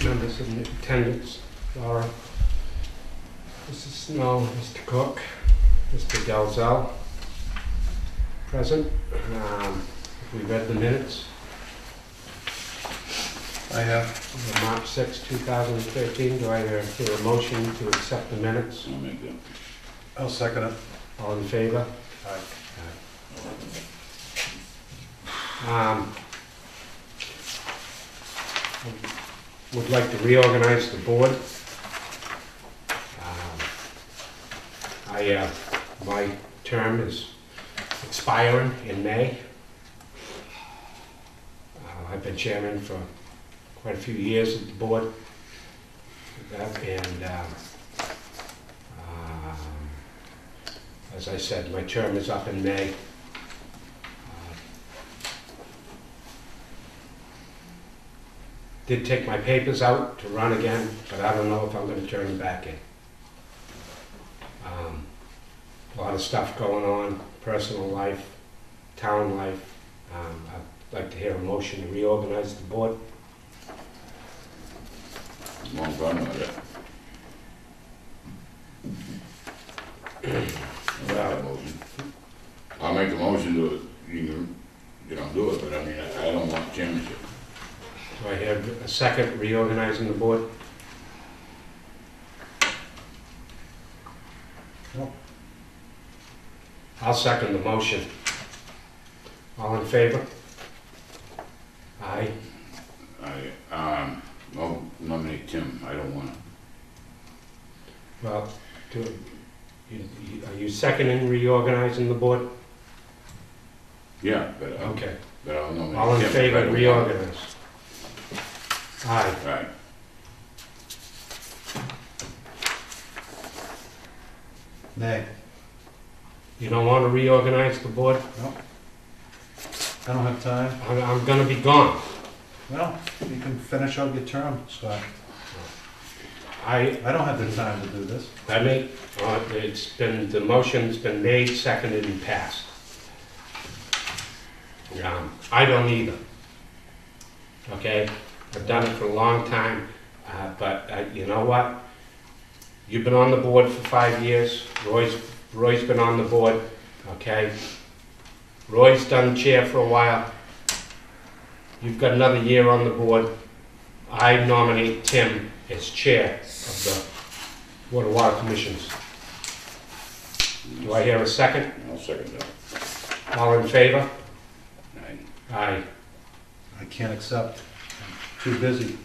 members in attendance, Laura, Mrs. Snow, Mr. Cook, Mr. Dalzell, present. We read the minutes. I have. March 6, 2013. Do I hear a motion to accept the minutes? I'll make that. I'll second it. All in favor? Would like to reorganize the board. My term is expiring in May. I've been chairman for quite a few years of the board, and as I said, my term is up in May. Did take my papers out to run again, but I don't know if I'm going to turn them back in. A lot of stuff going on, personal life, town life. I'd like to hear a motion to reorganize the board. Long problem with that. I'll make a motion to it. You can do it, but I mean, I don't want chairmanship. Do I hear a second reorganizing the board? No. I'll second the motion. All in favor? Aye. I'll nominate Tim. I don't want to. Well, are you seconding reorganizing the board? Yeah, but Okay. But I'll nominate All in Tim. favor, reorganize. Aye. Right. Nay. You don't want to reorganize the board? No. I don't have time. I'm going to be gone. Well, you can finish out your term, Scott. I don't have the time to do this. the motion's been made, seconded, and passed. I don't either. Okay? I've done it for a long time, but you know what? You've been on the board for 5 years. Roy's been on the board, okay? Roy's done chair for a while. You've got another year on the board. I nominate Tim as chair of the Board of Water Commissions. Do I hear a second? I'll second that. All in favor? Aye. Aye. I can't accept. I'm too busy.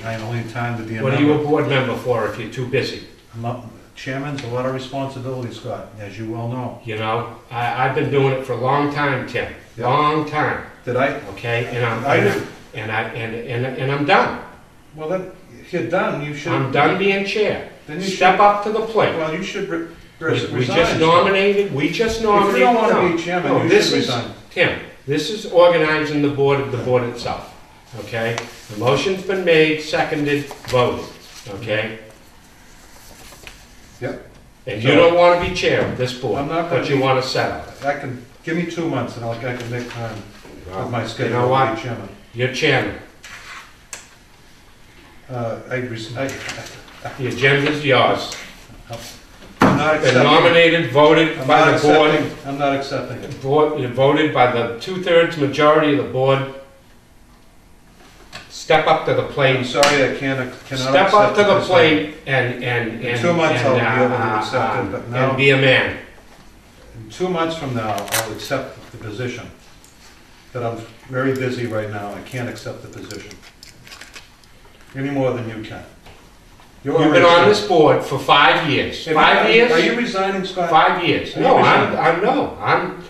I don't have time to be a What are you a member. board member for if you're too busy? Chairman's a lot of responsibility, Scott, as you well know. You know, I've been doing it for a long time, Tim. Yeah. Long time. Did I? Okay, and I'm done. Well, then, if you're done, you should. I'm done being chair. Then you Step should. up to the plate. Well, you should We resign. just nominated. We just nominated. If you don't want to no. be chairman, No, you this should is resign. Tim. This is organizing the board of the board itself. Okay, the motion's been made, seconded, voted. Okay, Yep. and you don't want to be chair of this board, I'm not gonna but you be- want to settle. Give me 2 months and I can make time with my You schedule know to what? be chairman. You're chairman. The agenda's yours. I'm not Been accepting. nominated, voted I'm by not the board. accepting. I'm not accepting it. Voted by the 2/3 majority of the board. Step up to the I'm plate. sorry, I cannot Step up to the accept plate and In 2 months I'll be able to accept it, but now- and be a man. In 2 months from now, I'll accept the position. But I'm very busy right now. I can't accept the position. Any more than you can. You've been on this board for 5 years. 5 years? Are you resigning, Scott? 5 years. Are you No, resigning?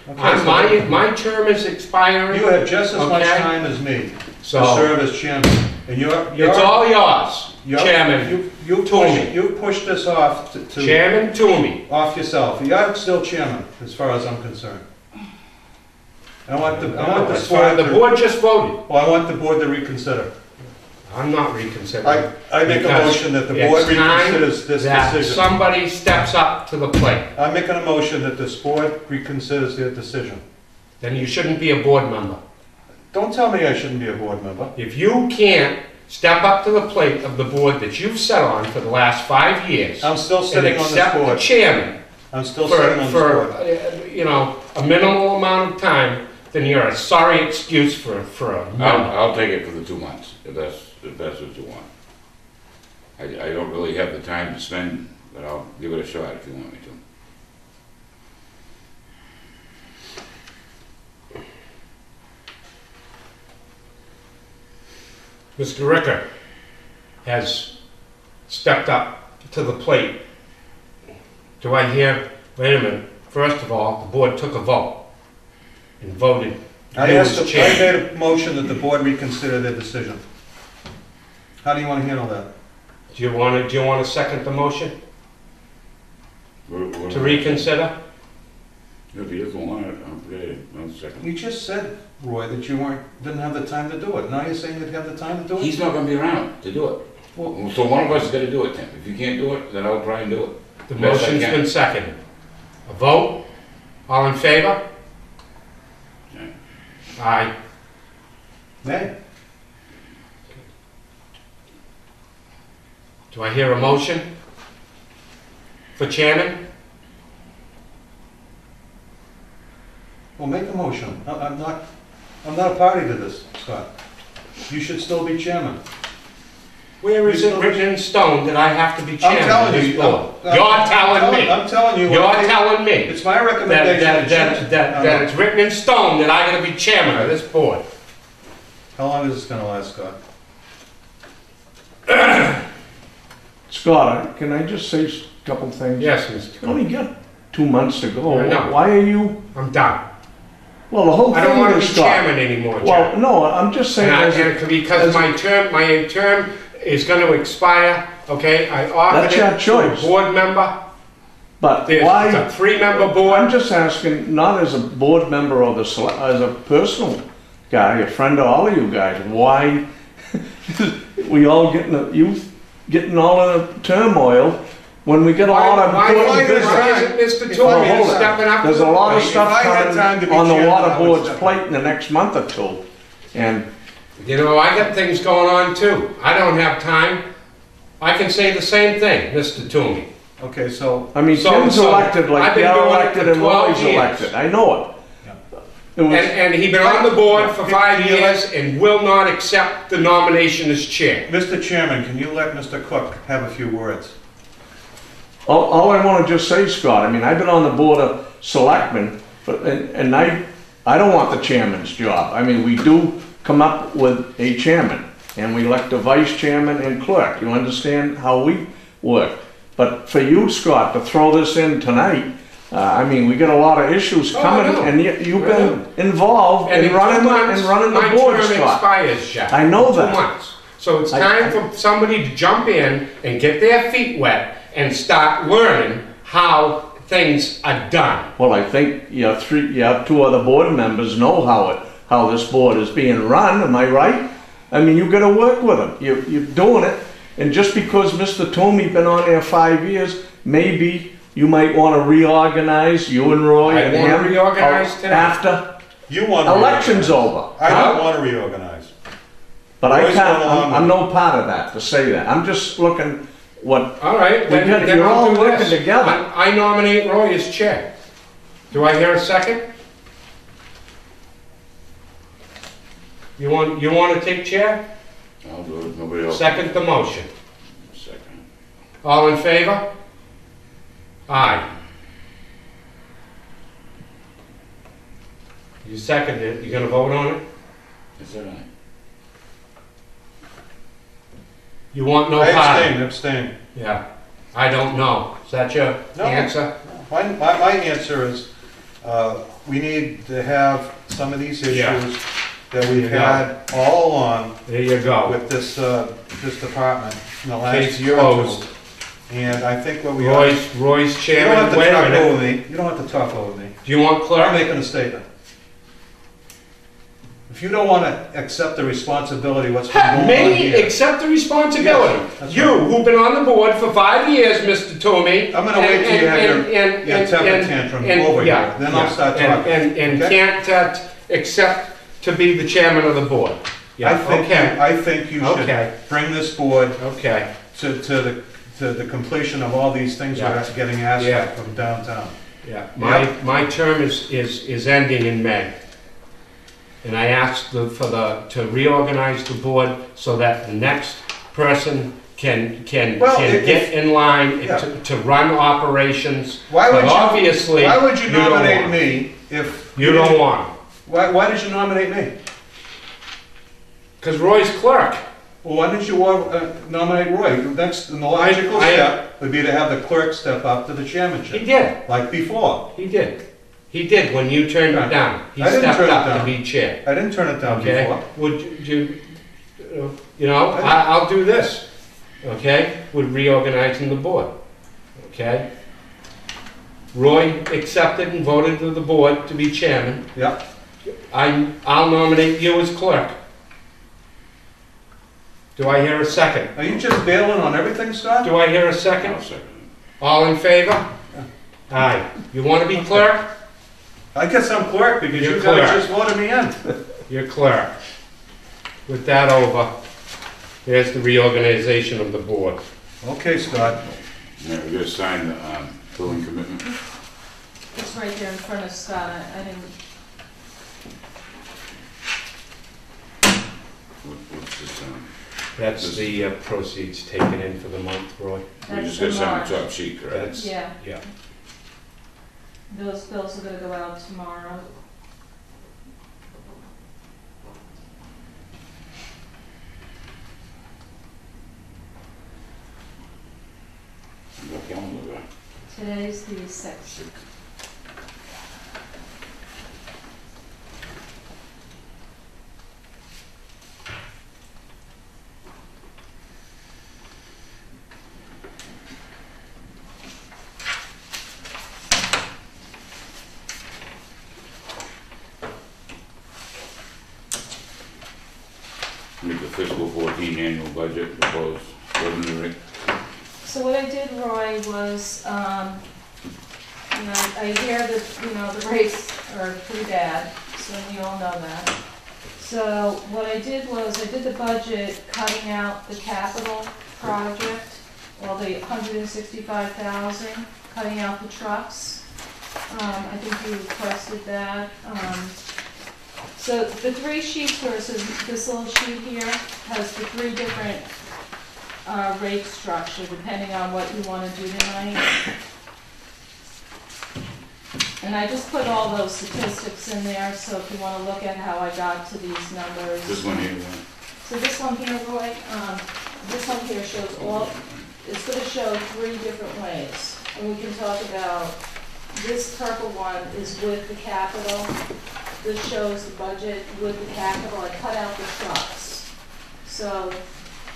Okay, so- my term is expiring. You have just as much Okay. time as me to So, serve as chairman. And it's all yours, Chairman. Toomey. You pushed this off to Chairman Toomey. off yourself. You're still chairman, as far as I'm concerned. I want the As far as board the board just voted. well, I want the board to reconsider. I'm not reconsidering. I make a Because motion that the board it's time reconsiders this that decision. somebody steps up to the plate. I'm making a motion that this board reconsiders their decision. Then you shouldn't be a board member. Don't tell me I shouldn't be a board member. If you can't step up to the plate of the board that you've sat on for the last 5 years I'm still and sitting on this accept the board. chairman I'm still sitting on for, this board. you know, a minimal amount of time, then you're a sorry excuse for a member. I'll take it for the 2 months, if that's what you want. I don't really have the time to spend, but I'll give it a shot if you want me to. Mr. Ricker has stepped up to the plate. Do I hear, wait a minute, first of all, the board took a vote and voted I you as I chair. made a motion that the board reconsider their decision. How do you want to handle that? Do you want to second the motion to reconsider? If he doesn't want it, okay, 1 second. You just said, Roy, that you didn't have the time to do it. Now you're saying that you have the time to do it? He's not gonna be around to do it. Well, So one of us is gonna do it, Tim. If you can't do it, then I'll try and do it. The Best I motion's can. been seconded. A vote? All in favor? Okay. Aye. nay. Do I hear a motion for chairman? Well, make a motion. I'm not a party to this, Scott. You should still be chairman. Where is it written in stone that I have to be I'm chairman of telling this you. board? You're telling me. I'm telling you. You're telling me It's my that, recommendation. that, change that, it. that it's written in stone that I gotta be chairman of this board. How long is this gonna last, Scott? Scott, can I just say a couple things? Yes, Mr. You only got 2 months to go. I know. Why are you, I'm done. well, the whole I don't wanna thing be is, Scott. chairman anymore, Well, Jack. no, I'm just saying, And because as my term is gonna expire, okay? I offered That's your it to a choice. board member. but There's why, a 3-member I'm board. just asking, not as a board member or as a personal guy, a friend of all of you guys, why we all getting all in a turmoil when we get a lot of Why important business? isn't Mr. If Toomey I had stepping up to There's the a lot of plate? stuff If I had time to be coming on the chairman, water I would board's step plate in the next month or two. And You know, I got things going on too. I don't have time. I can say the same thing, Mr. Toomey. Okay, so, I mean, So- Tim's so, elected like I've been they're doing it elected for and 12 Roy's years. elected. I know it. It was, And he been on the board for 5 Can you years and will not accept the nomination as chair. Mr. Chairman, can you let Mr. Cook have a few words? all I want to just say, Scott, I mean, I've been on the board of selectmen, but, and I don't want the chairman's job. I mean, we do come up with a chairman, and we elect a vice chairman and clerk. You understand how we work? But for you, Scott, to throw this in tonight, I mean, we got a lot of issues Oh, I coming, know. and you've I know. been involved And in running the board, my term Scott. expires, Jack. I know 2 that. months. So it's I- time for somebody to jump in and get their feet wet and start learning how things are done. Well, I think you have 2 other board members know how this board is being run, am I right? I mean, you gotta work with them, you're doing it, and just because Mr. Toomey been on there 5 years, maybe you might wanna reorganize, you and Roy I and wanna him, reorganize today. after You want to election's reorganize. over. I Huh? don't want to reorganize. But I Roy's can't, going along I'm with no part of that, to say that, I'm just looking what, All right, then You're I'll all do working this. together. I nominate Roy as chair. Do I hear a second? You want to take chair? I'll do it, nobody else. Second the motion. Second. All in favor? Aye. You seconded it, you gonna vote on it? Is that right? You want no I part? abstain. Yeah, I don't know. Is that your No. answer? My answer is, we need to have some of these Yeah. issues that we've There you go. had all along There you go. with this department in the last Case year or two. closed. And I think what we are, Roy's you don't have chairman, to wait a talk minute. over me. You don't have to talk over me. Do you want I'm clerk? making a statement. If you don't want to accept the responsibility of what's been going on Me here, accept the responsibility. Yes, that's You, right. who've been on the board for 5 years, Mr. Toomey. I'm gonna wait till you have your temper tantrum over here, then I'll start talking, And okay? can't accept to be the chairman of the board. Yeah, okay, I think you should Okay. bring this board okay, to the completion of all these things Yeah. that are getting asked Yeah. from downtown. yeah. My term is ending in May. And I asked to reorganize the board so that the next person can Well, get in line Yeah. to run operations. Why would But obviously, Why would you don't nominate want me if? You don't want Why did you nominate me? because Roy's clerk. Well, why didn't you nominate Roy? Next, and the logical I- step would be to have the clerk step up to the He chairmanship, did. like before. He did. He did when you turned it down. He I didn't stepped turn it up to down. be chair. I didn't turn it down Okay? before. Would I'll do this, okay, with reorganizing the board, okay? Roy accepted and voted to the board to be chairman. Yeah. I'll nominate you as clerk. Do I hear a second? Are you just bailing on everything, Scott? Do I hear a second? I'll second All in favor? Aye. You want to be clerk? I guess I'm clerk because You're you guys clerk. just voted me in. You're clerk. With that over, there's the reorganization of the board. Okay, Scott. it. Yeah, we gotta sign the, building commitment. It's right there in front of Scott, I didn't, What's this, That's the proceeds taken in for the month, Roy. we that's just the gotta sign March. the top sheet, correct? That's, Yeah, yeah. those bills are gonna go out tomorrow. What calendar, Today's the 6th. Make the fiscal 14 annual budget proposed revenue rate. So what I did, Roy, was, I hear that, the rates are pretty bad, so we all know that. So what I did was, I did the budget cutting out the capital project, well, the 165,000, cutting out the trucks. I think you requested that. So the 3 sheets versus this little sheet here has the 3 different rate structure, depending on what you want to do tonight. And I just put all those statistics in there, so if you want to look at how I got to these numbers. This one here, So this one here, Roy, this one here shows it's going to show 3 different ways. And we can talk about, this purple one is with the capital. This shows the budget with the capital. I cut out the trucks. So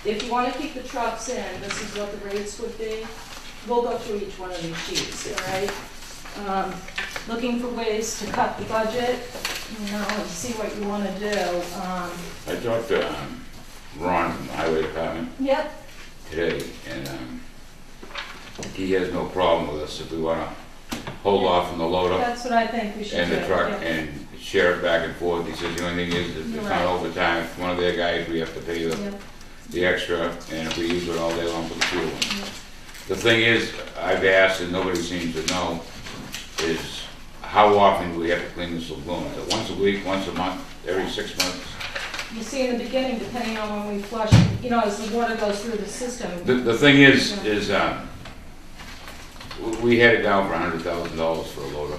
if you want to keep the trucks in, this is what the rates would be. We'll go through each one of these sheets, all right? Looking for ways to cut the budget, and see what you want to do. I talked to Ron from the highway department Yep, today, and he has no problem with us if we wanna hold off on the loader that's what I think we should do. and the truck yeah. and share it back and forth. He says the only thing is, if it's not Right. overtime, if one of their guys, we have to pay Yep, the extra, and if we use it all day long for the fuel. yep. The thing is, I've asked and nobody seems to know, is how often do we have to clean this lagoon? Is it once a week, once a month, every 6 months? You see in the beginning, depending on when we flush, as the water goes through the system. The thing is, we had it down for $100,000 for a loader,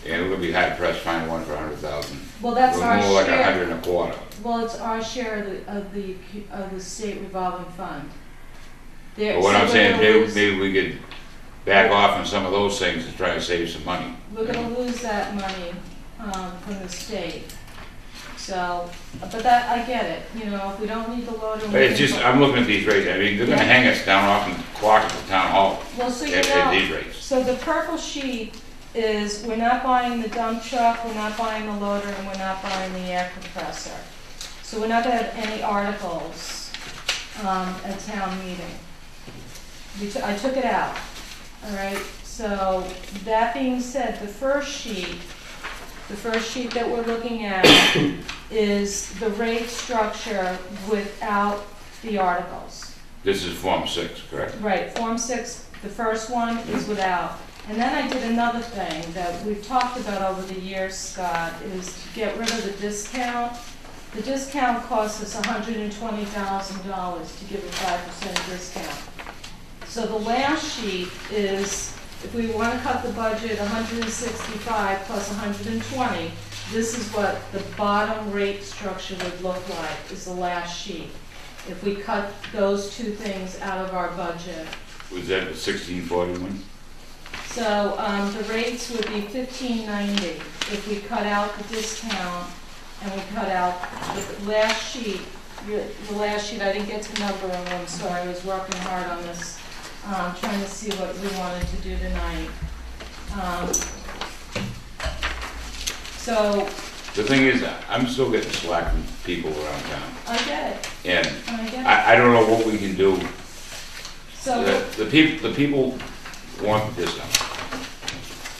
and we're gonna be hard pressed to find one for $100,000. Well, that's our We're more like share. 125. Well, it's our share of the state revolving fund. There- But what so I'm we're saying, gonna maybe, lose- maybe we could back off on some of those things to try to save some money. We're gonna lose that money, from the state. So, but that, I get it, if we don't need the loader. we But it's can just, put- I'm looking at these rates, I mean, they're gonna hang us down off in the clock at the town hall Well, so at these rates. so the purple sheet is, we're not buying the dump truck, we're not buying the loader, and we're not buying the air compressor. So we're not gonna have any articles, at town meeting. I took it out, all right? So, that being said, the first sheet that we're looking at is the rate structure without the articles. This is Form 6, correct? Right, Form 6, the first one is without. And then I did another thing that we've talked about over the years, Scott, is to get rid of the discount. The discount costs us $120,000 to give a 5% discount. So the last sheet is, if we want to cut the budget 165 plus 120, this is what the bottom rate structure would look like, is the last sheet. If we cut those two things out of our budget. Was that the 1641? So the rates would be $15.90 if we cut out the discount and we cut out the last sheet. The last sheet, I didn't get to number them, I'm sorry, I was working hard on this, trying to see what we wanted to do tonight. So, The thing is, I'm still getting slack from people around town. I get it, And I get it. I don't know what we can do. So, The people want the discount.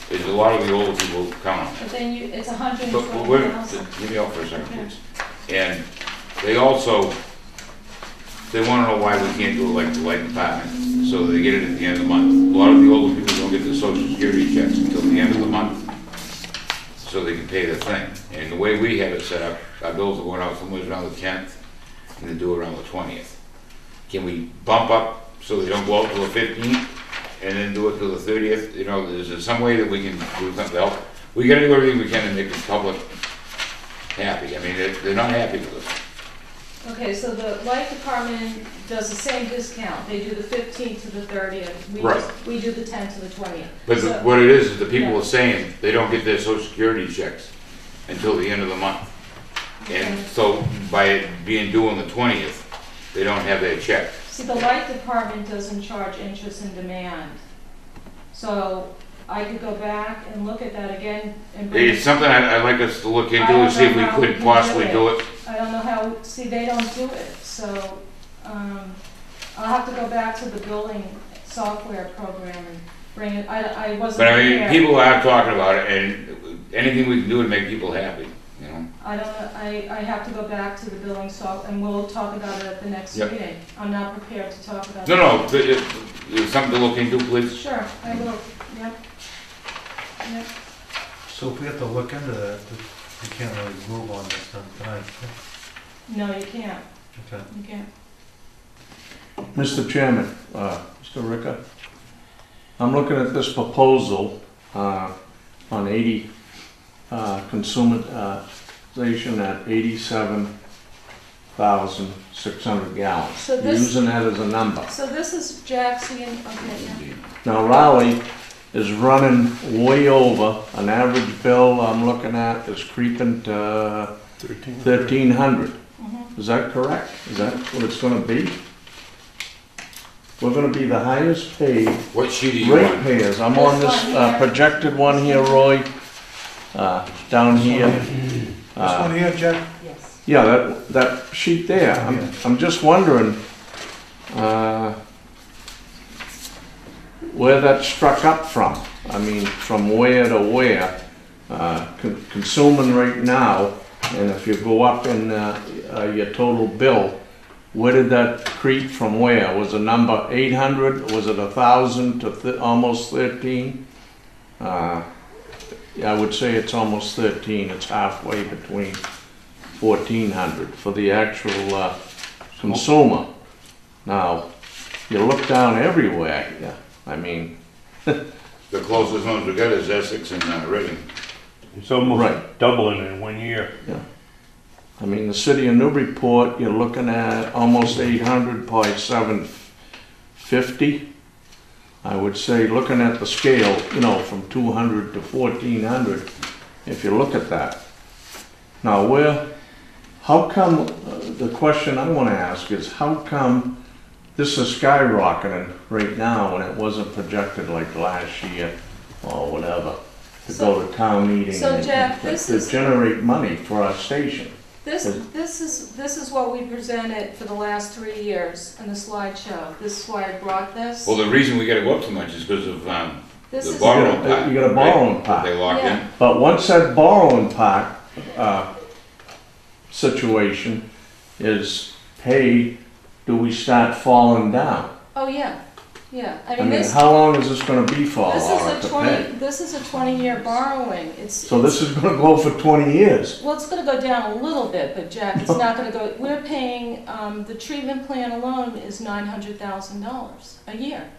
There's a lot of the older people count on it. but then it's But 120,000. hear me out for a second, Okay. please. And they also, they wanna know why we can't do it like the light department, so they get it at the end of the month. A lot of the older people don't get their social security checks until the end of the month, so they can pay their thing. And the way we have it set up, our bills are going out somewhere around the 10th, and they do around the 20th. Can we bump up so they don't go out till the 15th, and then do it till the 30th? You know, is there some way that we can do something to help? We gotta do everything we can to make the public happy. I mean, they're not happy with us. Okay, so the light department does the same discount, they do the 15th to the 30th. Right. We do the 10th to the 20th. But So- what it is the people Yeah. are saying, they don't get their social security checks until the end of the month. And Okay. so by it being due on the 20th, they don't have their check. See, the light department doesn't charge interest and demand. So I could go back and look at that again and bring. It's something I'd like us to look into I don't and see if know we how we could can possibly do do it. I don't know how, see, they don't do it, so, I'll have to go back to the billing software program and bring it, I wasn't But I mean, prepared. people are talking about it, and anything we can do to make people happy, you know? I don't know, I have to go back to the billing and we'll talk about it at the next Yep. meeting. I'm not prepared to talk about it. No, it's something to look into, please. Sure, I will, yep. Yep. So if we have to look into that, we can't really move on this tonight. No, you can't, Okay. you can't. Mr. Chairman, Mr. Ricker, I'm looking at this proposal on 80 consumerization at 87,600 gallons. So You're this- using that as a number. So this is Jackson, okay, yeah. Now Raleigh is running way over, an average bill I'm looking at is creeping to 1,300. Mhm. Is that correct? Is that what it's gonna be? We're gonna be the highest paid What sheet are you on? ratepayers. I'm on This this one here. projected one here, Roy, down here. This one here, Jack? Yes. Yeah, that sheet there. I'm just wondering where that struck up from. I mean, from where to where. Consuming right now, and if you go up in your total bill, where did that creep from where? Was the number 800? Was it 1,000 to almost 13? Yeah, I would say it's almost 13. It's halfway between 1,400 for the actual consumer. Now, you look down everywhere here. I mean, The closest ones we got is Essex and Reading. It's almost Right. doubling in 1 year. I mean, the city of Newburyport, you're looking at almost 800, probably 750. I would say, looking at the scale, you know, from 200 to 1,400, if you look at that. Now, how come, the question I want to ask is, how come this is skyrocketing right now when it wasn't projected like last year or whatever, to go to town meeting So, and Jeff, to this is- generate money for our station? This is what we presented for the last 3 years in the slideshow. This is why I brought this. Well, the reason we gotta go up so much is because of, This the is, borrowing You part. got a right? borrowing That part. they locked in. Yeah. But once that borrowing part situation is, hey, do we start falling down? Oh, yeah, yeah. I mean, how long is this gonna be for, Laura, to pay? This is a 20-year borrowing. So this is gonna go for 20 years? Well, it's gonna go down a little bit, but Jack, it's not gonna go, we're paying, the treatment plan alone is $900,000 a year.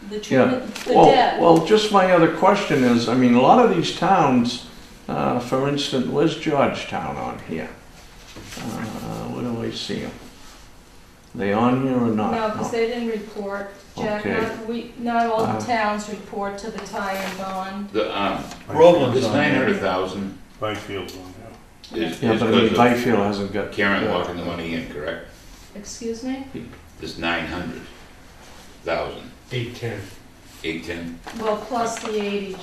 The treatment, the debt. Well, just my other question is, I mean, a lot of these towns, for instance, where's Georgetown on here? Where do I see them? They on here or not? No, because they didn't report, Jack, Okay. not all the towns report to the tie and bond. The, Groveland's this on there. 900,000 Byfield's on there. is Yeah, but I mean, because of Byfield hasn't got. Karen locking the money in, correct? Excuse me? This 900,000, 810. 810. Well, plus the 80,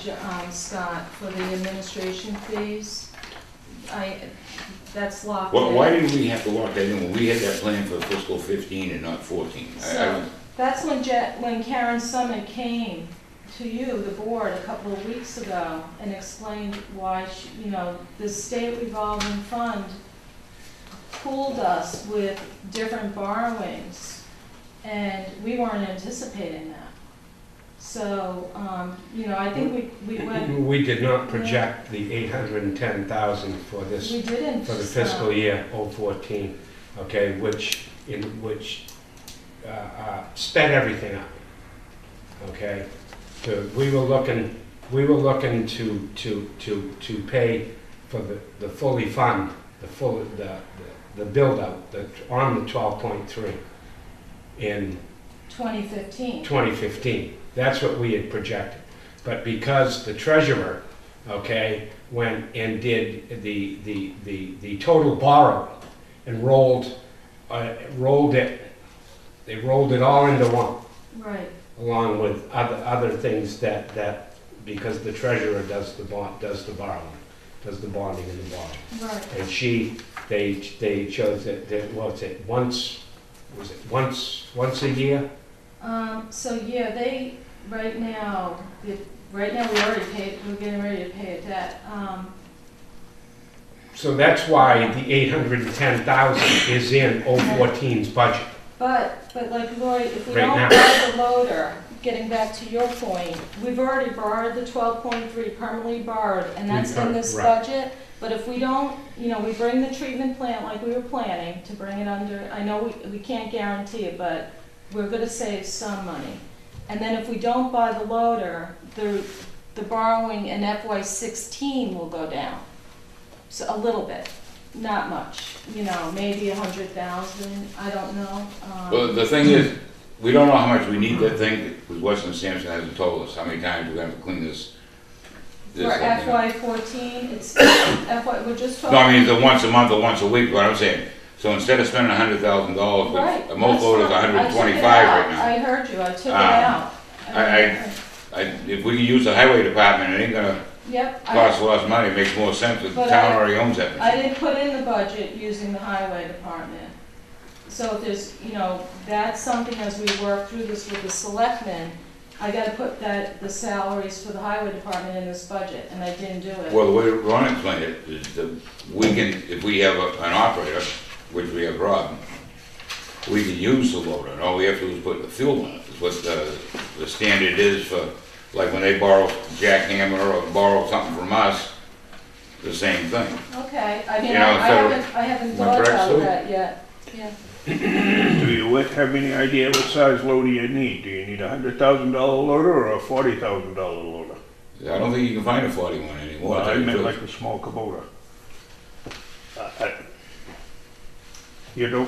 Scott, for the administration fees. That's locked in. Why did we have to lock that in when we had that plan for fiscal 15 and not 14? I So, don't- that's when Karen Summit came to you, the board, a couple of weeks ago, and explained why, the state revolving fund pooled us with different borrowings, and we weren't anticipating that. So, I think we went, We did not project the 810,000 for this, we didn't. for the fiscal year 014, okay, which sped everything up, okay? So we were looking to pay for the fully fund, the build out, on the 12.3 in 2015. 2015. That's what we had projected. But because the treasurer, okay, went and did the total borrow and rolled it, they rolled it all into one, Right. along with other things that because the treasurer does the borrowing, does the bonding and the borrowing. Right. And they chose that, was it once a year? Right now, we already paid, we're getting ready to pay a debt. So that's why the 810,000 is in 014's budget. But like Lloyd, if we Right don't now. buy the loader, getting back to your point, we've already borrowed the 12.3, permanently borrowed, and that's in this Right. budget. But if we don't, we bring the treatment plant like we were planning to bring it under, I know we can't guarantee it, but we're gonna save some money. And then if we don't buy the loader, the borrowing in FY16 will go down. So a little bit, not much, maybe 100,000, I don't know. Well, the thing is, we don't know how much we need that thing, because Weston Sampson hasn't told us how many times we're gonna have to clean this. For up, you know. FY14, it's, we're just No, I talking. mean, it's a once a month or once a week, what I'm saying. So instead of spending $100,000, Right, which a most load is that's fine. I took it 125 out. right now. I heard you, I took it Um, out. If we can use the highway department, it ain't gonna Yep, cost less money, it makes more sense, because the But town I- already owns that I machine. didn't put in the budget using the highway department. So if there's, that's something as we work through this with the selectmen, I gotta put the salaries for the highway department in this budget, and I didn't do it. Well, the way Ron explained it is that we can, if we have an operator, which we have Rob, we can use the loader, and all we have to do is put the fuel in it. It's what the standard is for, like when they borrow jackhammer or borrow something from us, the same thing. Okay, I mean, You know, I haven't am I thought correct, about Sue? that yet, yeah. Do you have any idea what size loader you need? Do you need a $100,000 loader or a $40,000 loader? I don't think you can find a 41 anymore. Well, to I tell you the meant truth. like a small Kubota. You don't,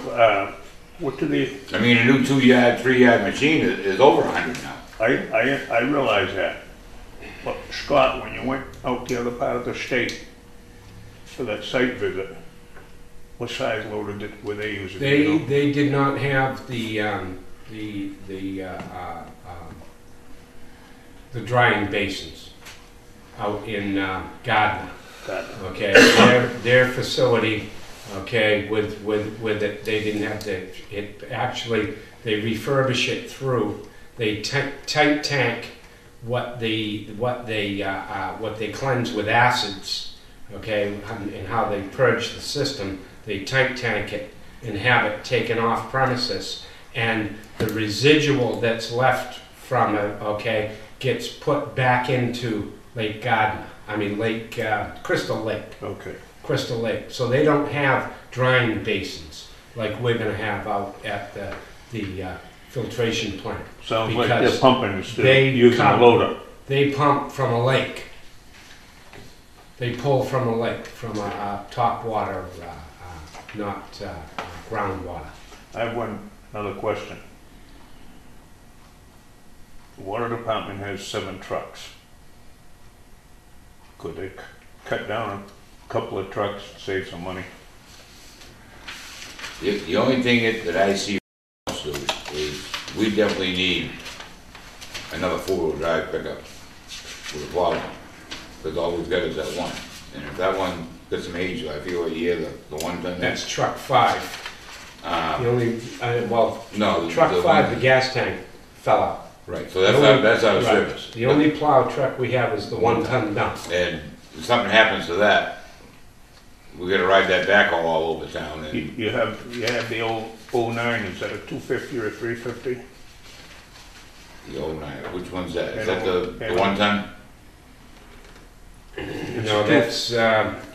what do they, I mean, a new 2-yard, 3-yard machine is over 100 now. I realize that. But Scott, when you went out the other part of the state for that site visit, what size loader were they using? Do you know? They did not have the drying basins out in Gardner. Got it. Okay, their facility, okay, with it, they didn't have actually, they refurbish it through, they tight tank what they cleanse with acids, okay, and how they purge the system, they tank it and have it taken off premises, and the residual that's left from it, okay, gets put back into Lake Gardner, Crystal Lake. Okay. Crystal Lake. So they don't have drying basins like we're gonna have out at the filtration plant. Sounds like Because they're pumping instead they of using a come- loader. They pump from a lake. They pull from a lake, from a top water, not groundwater. I have another question. The water department has 7 trucks. Could they cut down a couple of trucks to save some money? The only thing that I see us do is we definitely need another 4-wheel drive pickup with a plow, because all we've got is that one. And if that one got some age, I feel like, yeah, the one ton, That's truck 5. The only, no. truck the 5, one- the gas tank fell out. Right, so that's out of Right. service. The only plow truck we have is the 1-ton dump. And if something happens to that, we gotta ride that backhoe all over town, and You have the old 09, is that a 250 or a 350? the old nine, which one's that? Is Yeah, that the yeah. 1-ton? No,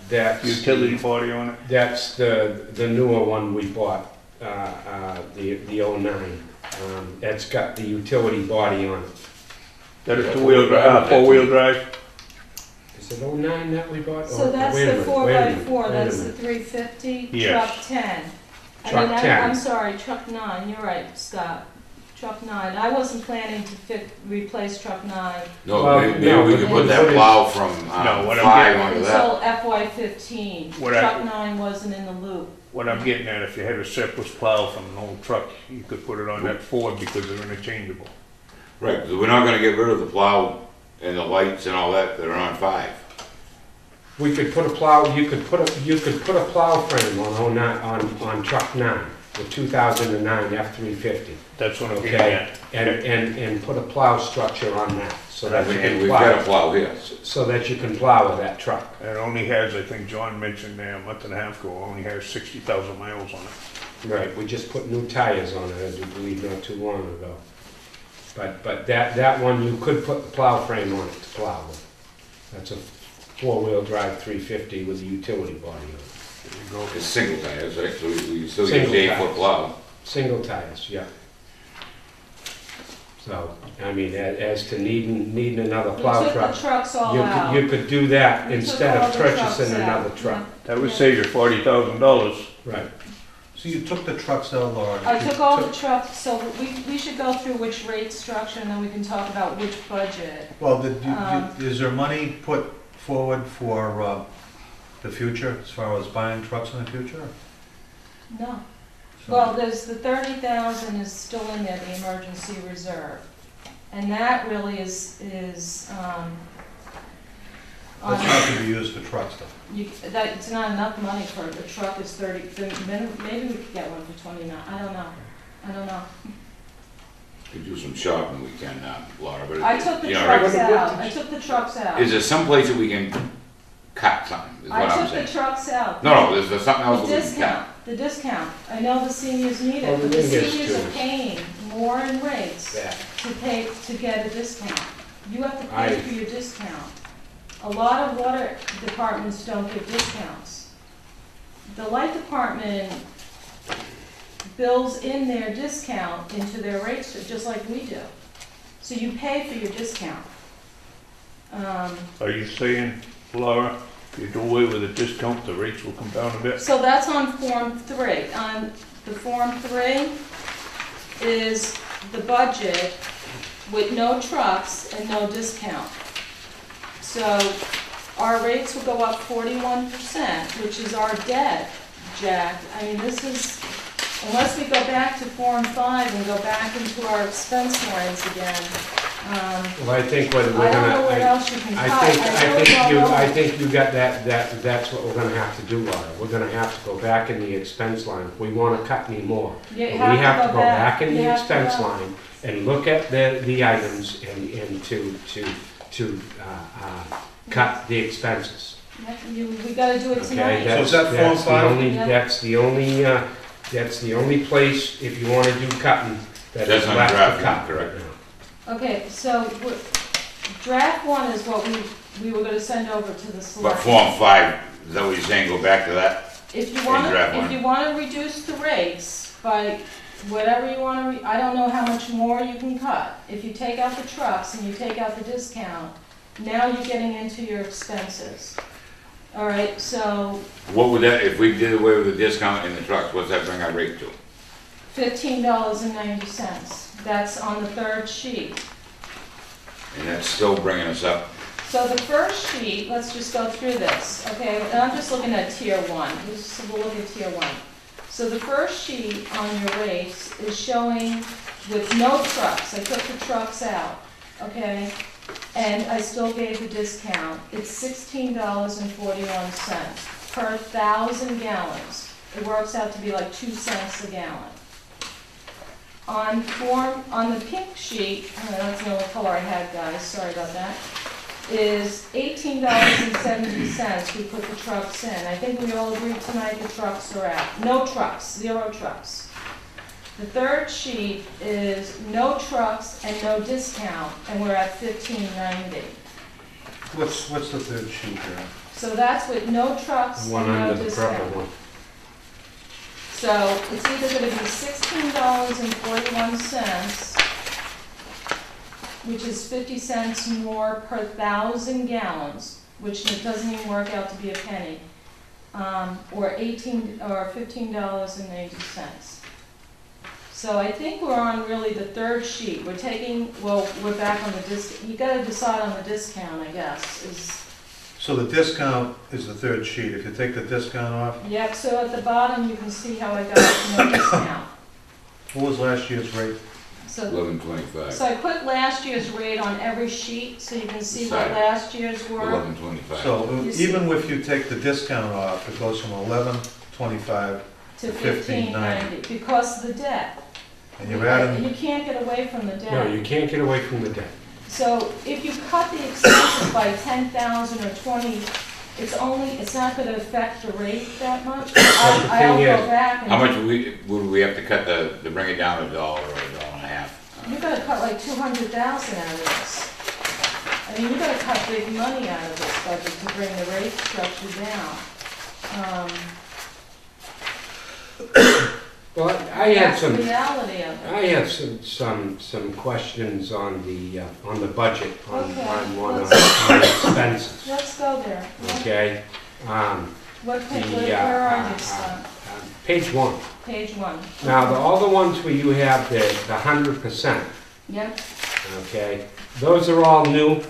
that's Utility body on it? that's the newer one we bought, the 09. It's got the utility body on it. That a Yeah, 2-wheel drive, 4-wheel drive? Is it 09 that we bought? So that's wait a the minute, 4x4, wait a that's the minute. 350, Yes. truck 10. Truck 10. I'm sorry, truck 9, you're right, Scott. Truck 9, I wasn't planning to replace truck 9 No, Well, maybe no, we but could put what that is- plow from No, what I'm 5 getting- onto that. until FY 15. What I- Truck 9 wasn't in the loop. What I'm getting at, if you had a surplus plow from an old truck, you could put it on that Ford because they're interchangeable. Right, because we're not gonna get rid of the plow and the lights and all that that are on 5. We could put a plow, you could put a plow frame on 09, on truck 9, the 2009 F-350, That's what I'm getting okay? at. And put a plow structure on that, so that you And can we've got a plow, plow here. so that you can plow with that truck. It only has, I think John mentioned there a month and a half ago, only has 60,000 miles on it. Right, we just put new tires on it, I do believe, not too long ago. But that one, you could put the plow frame on it to plow with. That's a 4-wheel drive 350 with a utility body on it. There you go. It's single tires, right, so we still get Single the tires. 8-foot plow. Single tires, yeah. So, as to needing another We plow took the truck, trucks all out. you could do that We took instead all of the purchasing trucks out, another truck. That would save you $40,000. Right. So you took the trucks out, Laura. I you took all the trucks, so we should go through which rate structure, and then we can talk about which budget. Well, Um, is there money put forward for the future, as far as buying trucks in the future? No. So- Well, there's the 30,000 is still in there, the emergency reserve. And that really is, That's on, not to be used for trucks, though. it's not enough money for a truck, it's 30, maybe we could get one for 29, I don't know. Could do some shopping, we can, Laura, but. I took the you know, trucks right? out, I took the trucks out. Is there some place that we can cut something, is what I I'm took saying? the trucks out. No, there's something else The that we can cut. discount, I know the seniors need Well, it, the but the thing is, seniors too, are paying more in rates Yeah. to get a discount. You have to I- pay for your discount. A lot of water departments don't give discounts. The light department bills in their discount into their rates, just like we do. So you pay for your discount. Are you saying, Laura, if you do away with the discount, the rates will come down a bit? So that's on Form 3. On the Form 3 is the budget with no trucks and no discount. So our rates will go up 41%, which is our debt, Jack. I mean, this is, unless we go back to Form 5 and go back into our expense lines again, Well, I think whether we're I don't know what gonna, else you can cut. I think you got that's what we're gonna have to do, Laura. We're gonna have to go back in the expense line if we wanna cut any more. You We have have to go back. back in You the have to expense go- line and look at the items and to cut the expenses. We gotta do it Okay, tonight. So is that Form that's the 5? only- Yeah. That's the only place, if you wanna do cutting, that is That's on left draft to one, cut. correct? Okay, so draft one is what we were gonna send over to the But select. Form 5, is that what you're saying, go back to that? If you in wanna, draft if one. you wanna reduce the rates by whatever you wanna, I don't know how much more you can cut. If you take out the trucks and you take out the discount, now you're getting into your expenses. All right, so What would that, if we did away with the discount in the trucks, what's that bring our rate to? $15.90. That's on the third sheet. And that's still bringing us up. So the first sheet, let's just go through this, okay? And I'm just looking at tier one. We'll look at tier one. So the first sheet on your rates is showing with no trucks. I took the trucks out, okay? And I still gave the discount. It's $16.41 per 1,000 gallons. It works out to be like 2 cents a gallon. On the pink sheet, that's the only color I had, guys, sorry about that, is $18.70. We put the trucks in. I think we all agreed tonight the trucks are out. No trucks, 0 trucks. The third sheet is no trucks and no discount, and we're at $15.90. What's the third sheet here? So that's with no trucks One and no under the purple discount. one. So it's either gonna be $16.41, which is 50 cents more per 1,000 gallons, which it doesn't even work out to be a penny, or $15.90. So I think we're on really the third sheet. We're back on the you gotta decide on the discount, I guess, is. So the discount is the third sheet. If you take the discount off, Yep, so at the bottom, you can see how I got no discount. what was last year's rate? So, 11.25. so I put last year's rate on every sheet, so you can see what Side. last year's were. 11.25. So You see- even if you take the discount off, it goes from 11.25, To $15.90. 15.90, because of the debt. and you're adding, You can't get away from the No, debt. you can't get away from the debt. So if you cut the expenses by 10,000 or 20, it's not gonna affect the rate that much. I'll thing go is, back and. How much would we have to cut to bring it down $1 or $1.50? You gotta cut like 200,000 out of this. I mean, you gotta cut big money out of this budget to bring the rate structure down. Well, I had That's the some, reality of it. I have some questions on the budget, on Okay, on let's- on expenses, Let's go there. okay? What page, The, where are you, Scott? Page 1. Page one. Now, all the ones where you have the 100%, Yep, okay? Those are all new,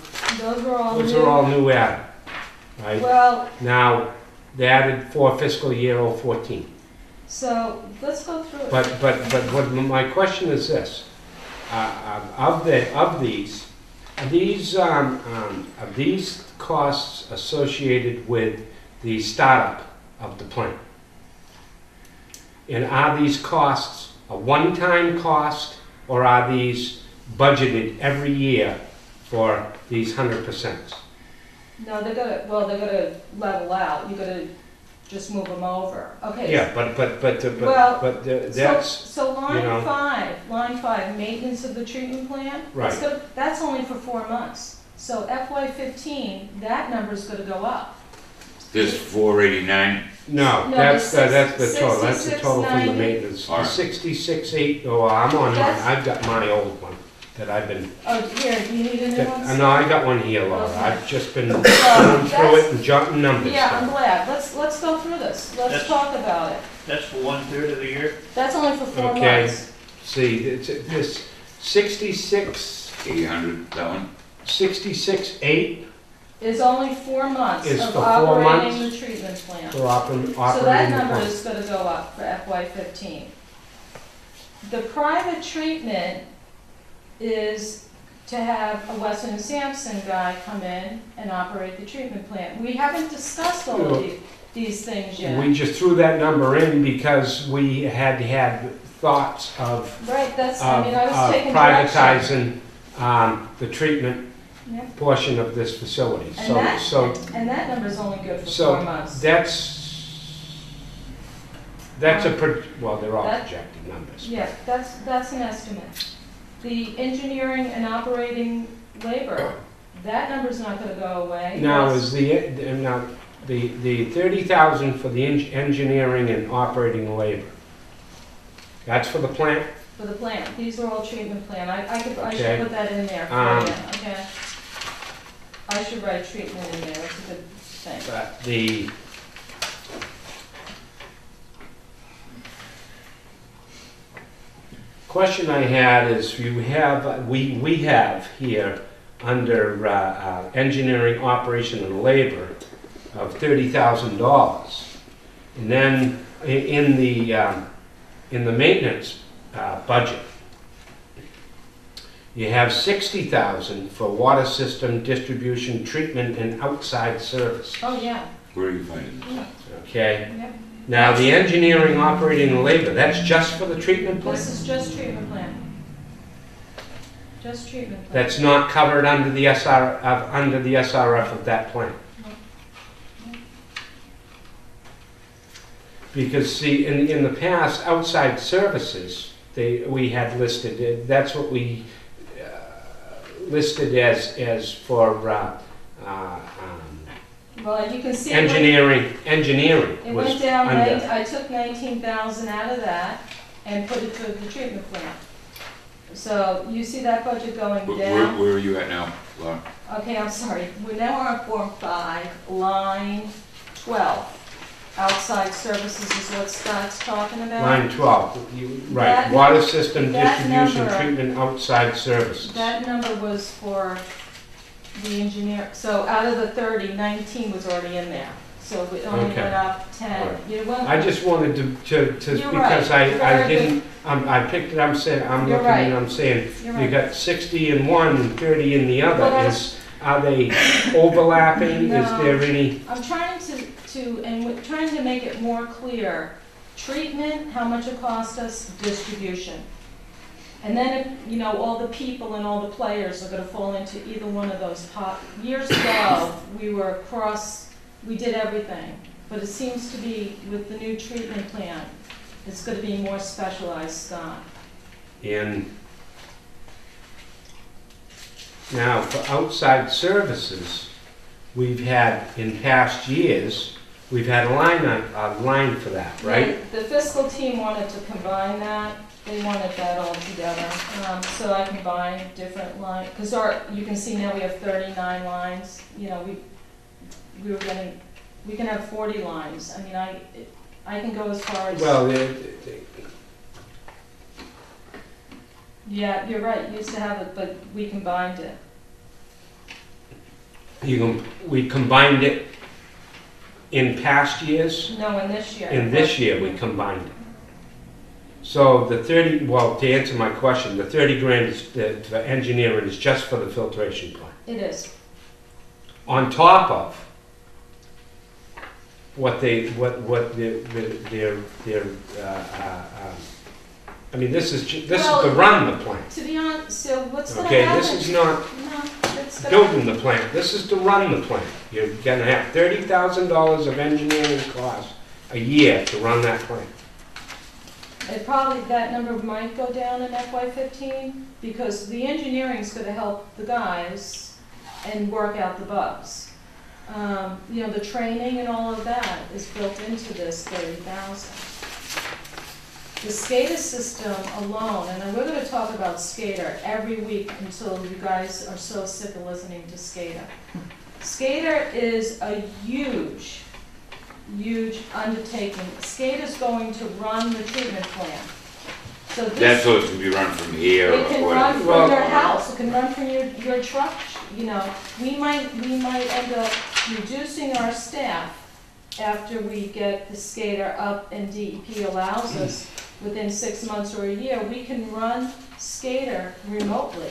those are all new. those are all new added, right? Well, Now, they added for fiscal year '14. so let's go through it. But what my question is this, of these, are these costs associated with the startup of the plant? And are these costs a one-time cost, or are these budgeted every year for these 100%? No, they're gonna level out. You gotta just move them over. Okay. Yeah, but Well, that's, So you know. line five, maintenance of the treatment plant. Right. That's only for 4 months. So FY15, that number's gonna go up. This 489, no, No, that's the it's total, that's the total from the 66.90. maintenance. All The right. 66.8, oh, I'm on mine, That's- I've got my old one that I've been, Oh, here, do you need a new one? no, I got one here, Laura, Okay. I've just been going Well, through it and jotting numbers Yeah, I'm down. glad. Let's go through this. Let's That's- talk about it. That's for 1/3 of the year? That's only for 4 Okay. months. See, it's, this 800, that one? 66.8 Is only 4 months Is of for 4 operating months? the treatment plant. for operating So that the number plant. is gonna go up for FY15. The private treatment is to have a Weston and Sampson guy come in and operate the treatment plant. We haven't discussed all of these things yet. We just threw that number in because we had thoughts of Right, I was taking direction. privatizing the treatment Yep. portion of this facility. And So, that, so and that number's only good for So 4 months. that's well, they're all That- projected numbers. Yeah, that's an estimate. The engineering and operating labor, that number's not gonna go away. Now, That's- the 30,000 for the engineering and operating labor, that's for the plant? For the plant, these are all treatment plan, I should Okay. put that in there for Um, you, okay? I should write treatment in there, it's a good thing. But the question I had is, we have here under engineering, operation, and labor of $30,000. And then in the maintenance budget, you have 60,000 for water system distribution, treatment, and outside service. Oh, yeah, Where are you finding this? Okay? yep, Now, the engineering, operating, and labor, that's just for the treatment plant? this is just treatment plan. Just treatment plan. That's not covered under the SRF of that plant? Because, see, in the past, outside services, we had listed, that's what we listed as for Well, you can see. engineering It was went down, under. I took 19,000 out of that and put it to the treatment plant. So you see that budget going down? Where are you at now, Laura? Okay, I'm sorry, we're now on Form 5, line 12. Outside services is what Scott's talking about. Line 12, right, That water system that distribution, number- treatment, outside services. That number was for the engineer, so out of the 30, 19 was already in there. So it only Okay. went up 10. Right. You went- I just wanted to You're because right. You're I very didn't, I picked it, I'm saying, I'm You're looking and right. I'm saying, You're you right. got 60 in one and 30 in the Well, other. that's- Are they overlapping? Is No. there any? I'm trying and we're trying to make it more clear. Treatment, how much it cost us, distribution. And then, all the people and all the players are gonna fall into either one of those Years ago, we did everything. But it seems to be, with the new treatment plan, it's gonna be more specialized, Scott. Now, for outside services, we've had, in past years, we've had a line for that, right? The fiscal team wanted to combine that, they wanted that all together. So I combined different lines, because you can see now we have 39 lines. We can have 40 lines. I mean, I can go as far as. Well, Yeah, you're right, you used to have it, but we combined it. we combined it in past years. No, in this year. In this year, we combined it. So the 30, well, to answer my question, the 30 grand is, for engineering is just for the filtration plant. It is. On top of what their, I mean, this is to run the plant. To be honest, so what's gonna Okay, happen? this is not No, it's gonna. building the plant, this is to run the plant. You're gonna have $30,000 of engineering costs a year to run that plant. That number might go down in FY15, because the engineering's gonna help the guys and work out the bugs. The training and all of that is built into this 30,000. The SCADA system alone, and we're gonna talk about SCADA every week until you guys are so sick of listening to SCADA. SCADA is a huge undertaking. SCADA's going to run the treatment plant. So this. That's so it can be run from here or It can whatever. run from Well- your house, it can run from your truck, we might end up reducing our staff after we get the SCADA up and DEP allows us within 6 months or a year. We can run SCADA remotely.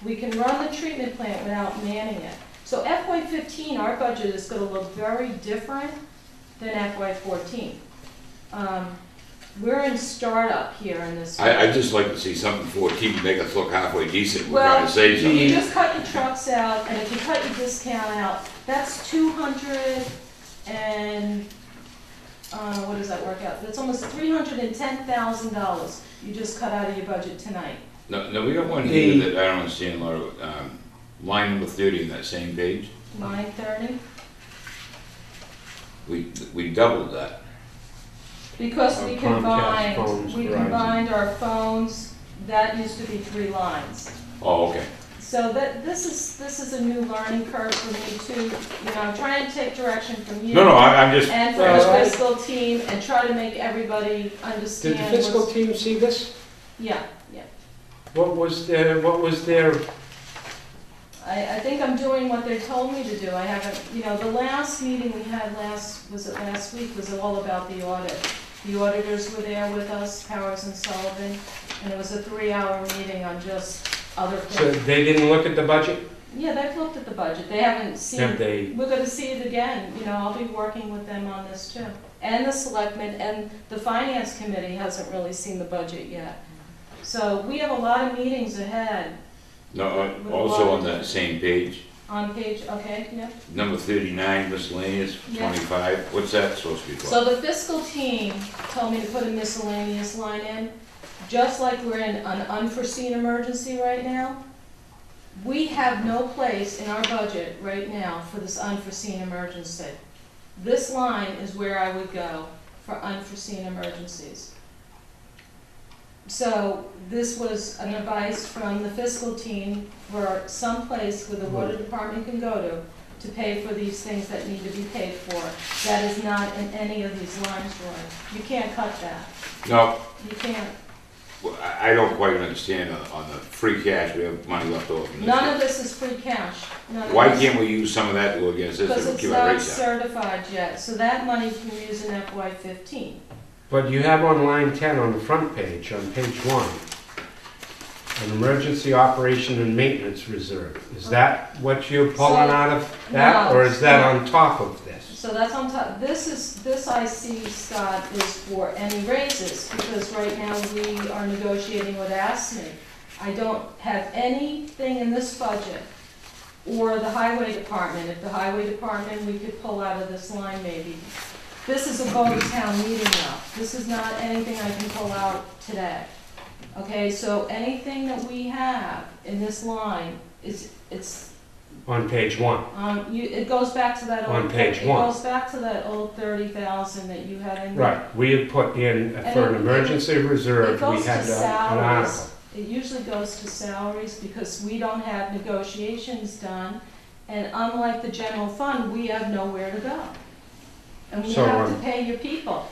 We can run the treatment plant without manning it. So FY15, our budget is gonna look very different than FY14. we're in startup here in this. I'd just like to see something for keep make us look halfway decent, we're Well, trying to save something. You just cut your trucks out, and if you cut your discount out, that's 200 and, what does that work out? That's almost $310,000 you just cut out of your budget tonight. No, we got one here that I don't understand, Laura, line number 30 in that same page, Line 30? we doubled that. Because we Comcast phones, Verizon. combined our phones, that used to be 3 lines. Oh, okay. So this is a new learning curve for me too, you know, I'm trying to take direction from you. No, I'm just, And from the fiscal team, and try to make everybody understand. Did the fiscal what's- team see this? Yeah, What was their, I think I'm doing what they told me to do, I haven't, you know, the last meeting we had last week was all about the audit. The auditors were there with us, Powers and Sullivan, and it was a 3-hour meeting on just other so things. they didn't look at the budget? Yeah, they've looked at the budget, they haven't seen. Have they, We're gonna see it again, you know, I'll be working with them on this too. And the selectmen, and the finance committee hasn't really seen the budget yet. So we have a lot of meetings ahead no, also on that same page, on page, okay, yeah. number 39, miscellaneous, Yeah. 25, what's that supposed to be for? So the fiscal team told me to put a miscellaneous line in, just like we're in an unforeseen emergency right now. We have no place in our budget right now for this unforeseen emergency. This line is where I would go for unforeseen emergencies. So this was an advice from the fiscal team for some place where the water department can go to pay for these things that need to be paid for. That is not in any of these lines, Roy. You can't cut that. No, You can't. well, I don't quite understand on the free cash, we have money left over from this. None year. of this is free cash. None of Why this- can't we use some of that to go against this Because and it's keep our not rates down? certified yet, so that money can be used in FY15. but you have on line 10 on the front page, on page 1, an emergency operation and maintenance reserve. Is that what you're pulling So- out of that, No, or is that no. on top of this? So that's on top, this I see, Scott, is for any raises, because right now we are negotiating with ASME. I don't have anything in this budget, or the highway department. If the highway department, we could pull out of this line maybe. This is a vote town meeting though. This is not anything I can pull out today. Okay, so anything that we have in this line it's, On page 1. it goes back to that old. On page It 1. goes back to that old 30,000 that you had in. Right, we had put in, for an emergency reserve, It we goes to had an salaries. article. It usually goes to salaries because we don't have negotiations done. And unlike the general fund, we have nowhere to go. And we So, have to pay your people.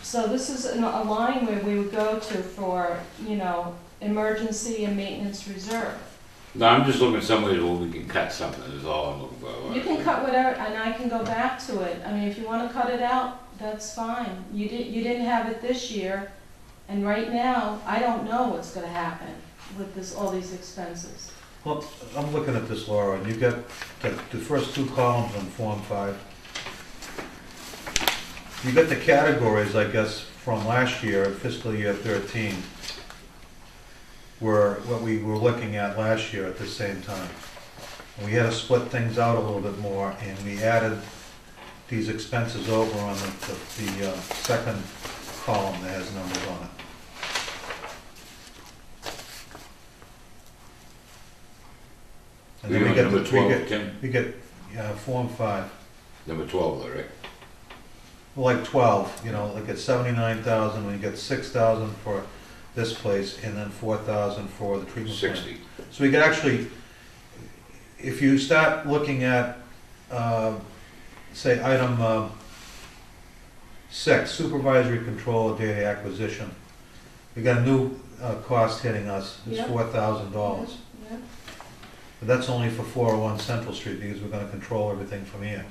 So this is a line where we would go to for, you know, emergency and maintenance reserve. No, I'm just looking at some ways where we can cut something, is all I'm looking for. You can cut whatever, and I can go back to it. I mean, if you want to cut it out, that's fine. You didn't have it this year, and right now, I don't know what's going to happen with this, all these expenses. Well, I'm looking at this, Laura, and you've got the first 2 columns on Form 5. You got the categories, I guess, from last year, fiscal year 13, were what we were looking at last year at the same time. And we had to split things out a little bit more, and we added these expenses over on the second column that has numbers on it. And then we get, Number 12, Kim? we get Form 5. Number 12, though, right? Like 12, you know, like at 79,000, when you get 6,000 for this place, and then 4,000 for the treatment plant. 60. So we could actually, if you start looking at, say, item 6, supervisory control of data acquisition, we got a new cost hitting us, it's Yeah. $4,000. Yeah. But that's only for 401 Central Street, because we're gonna control everything from here.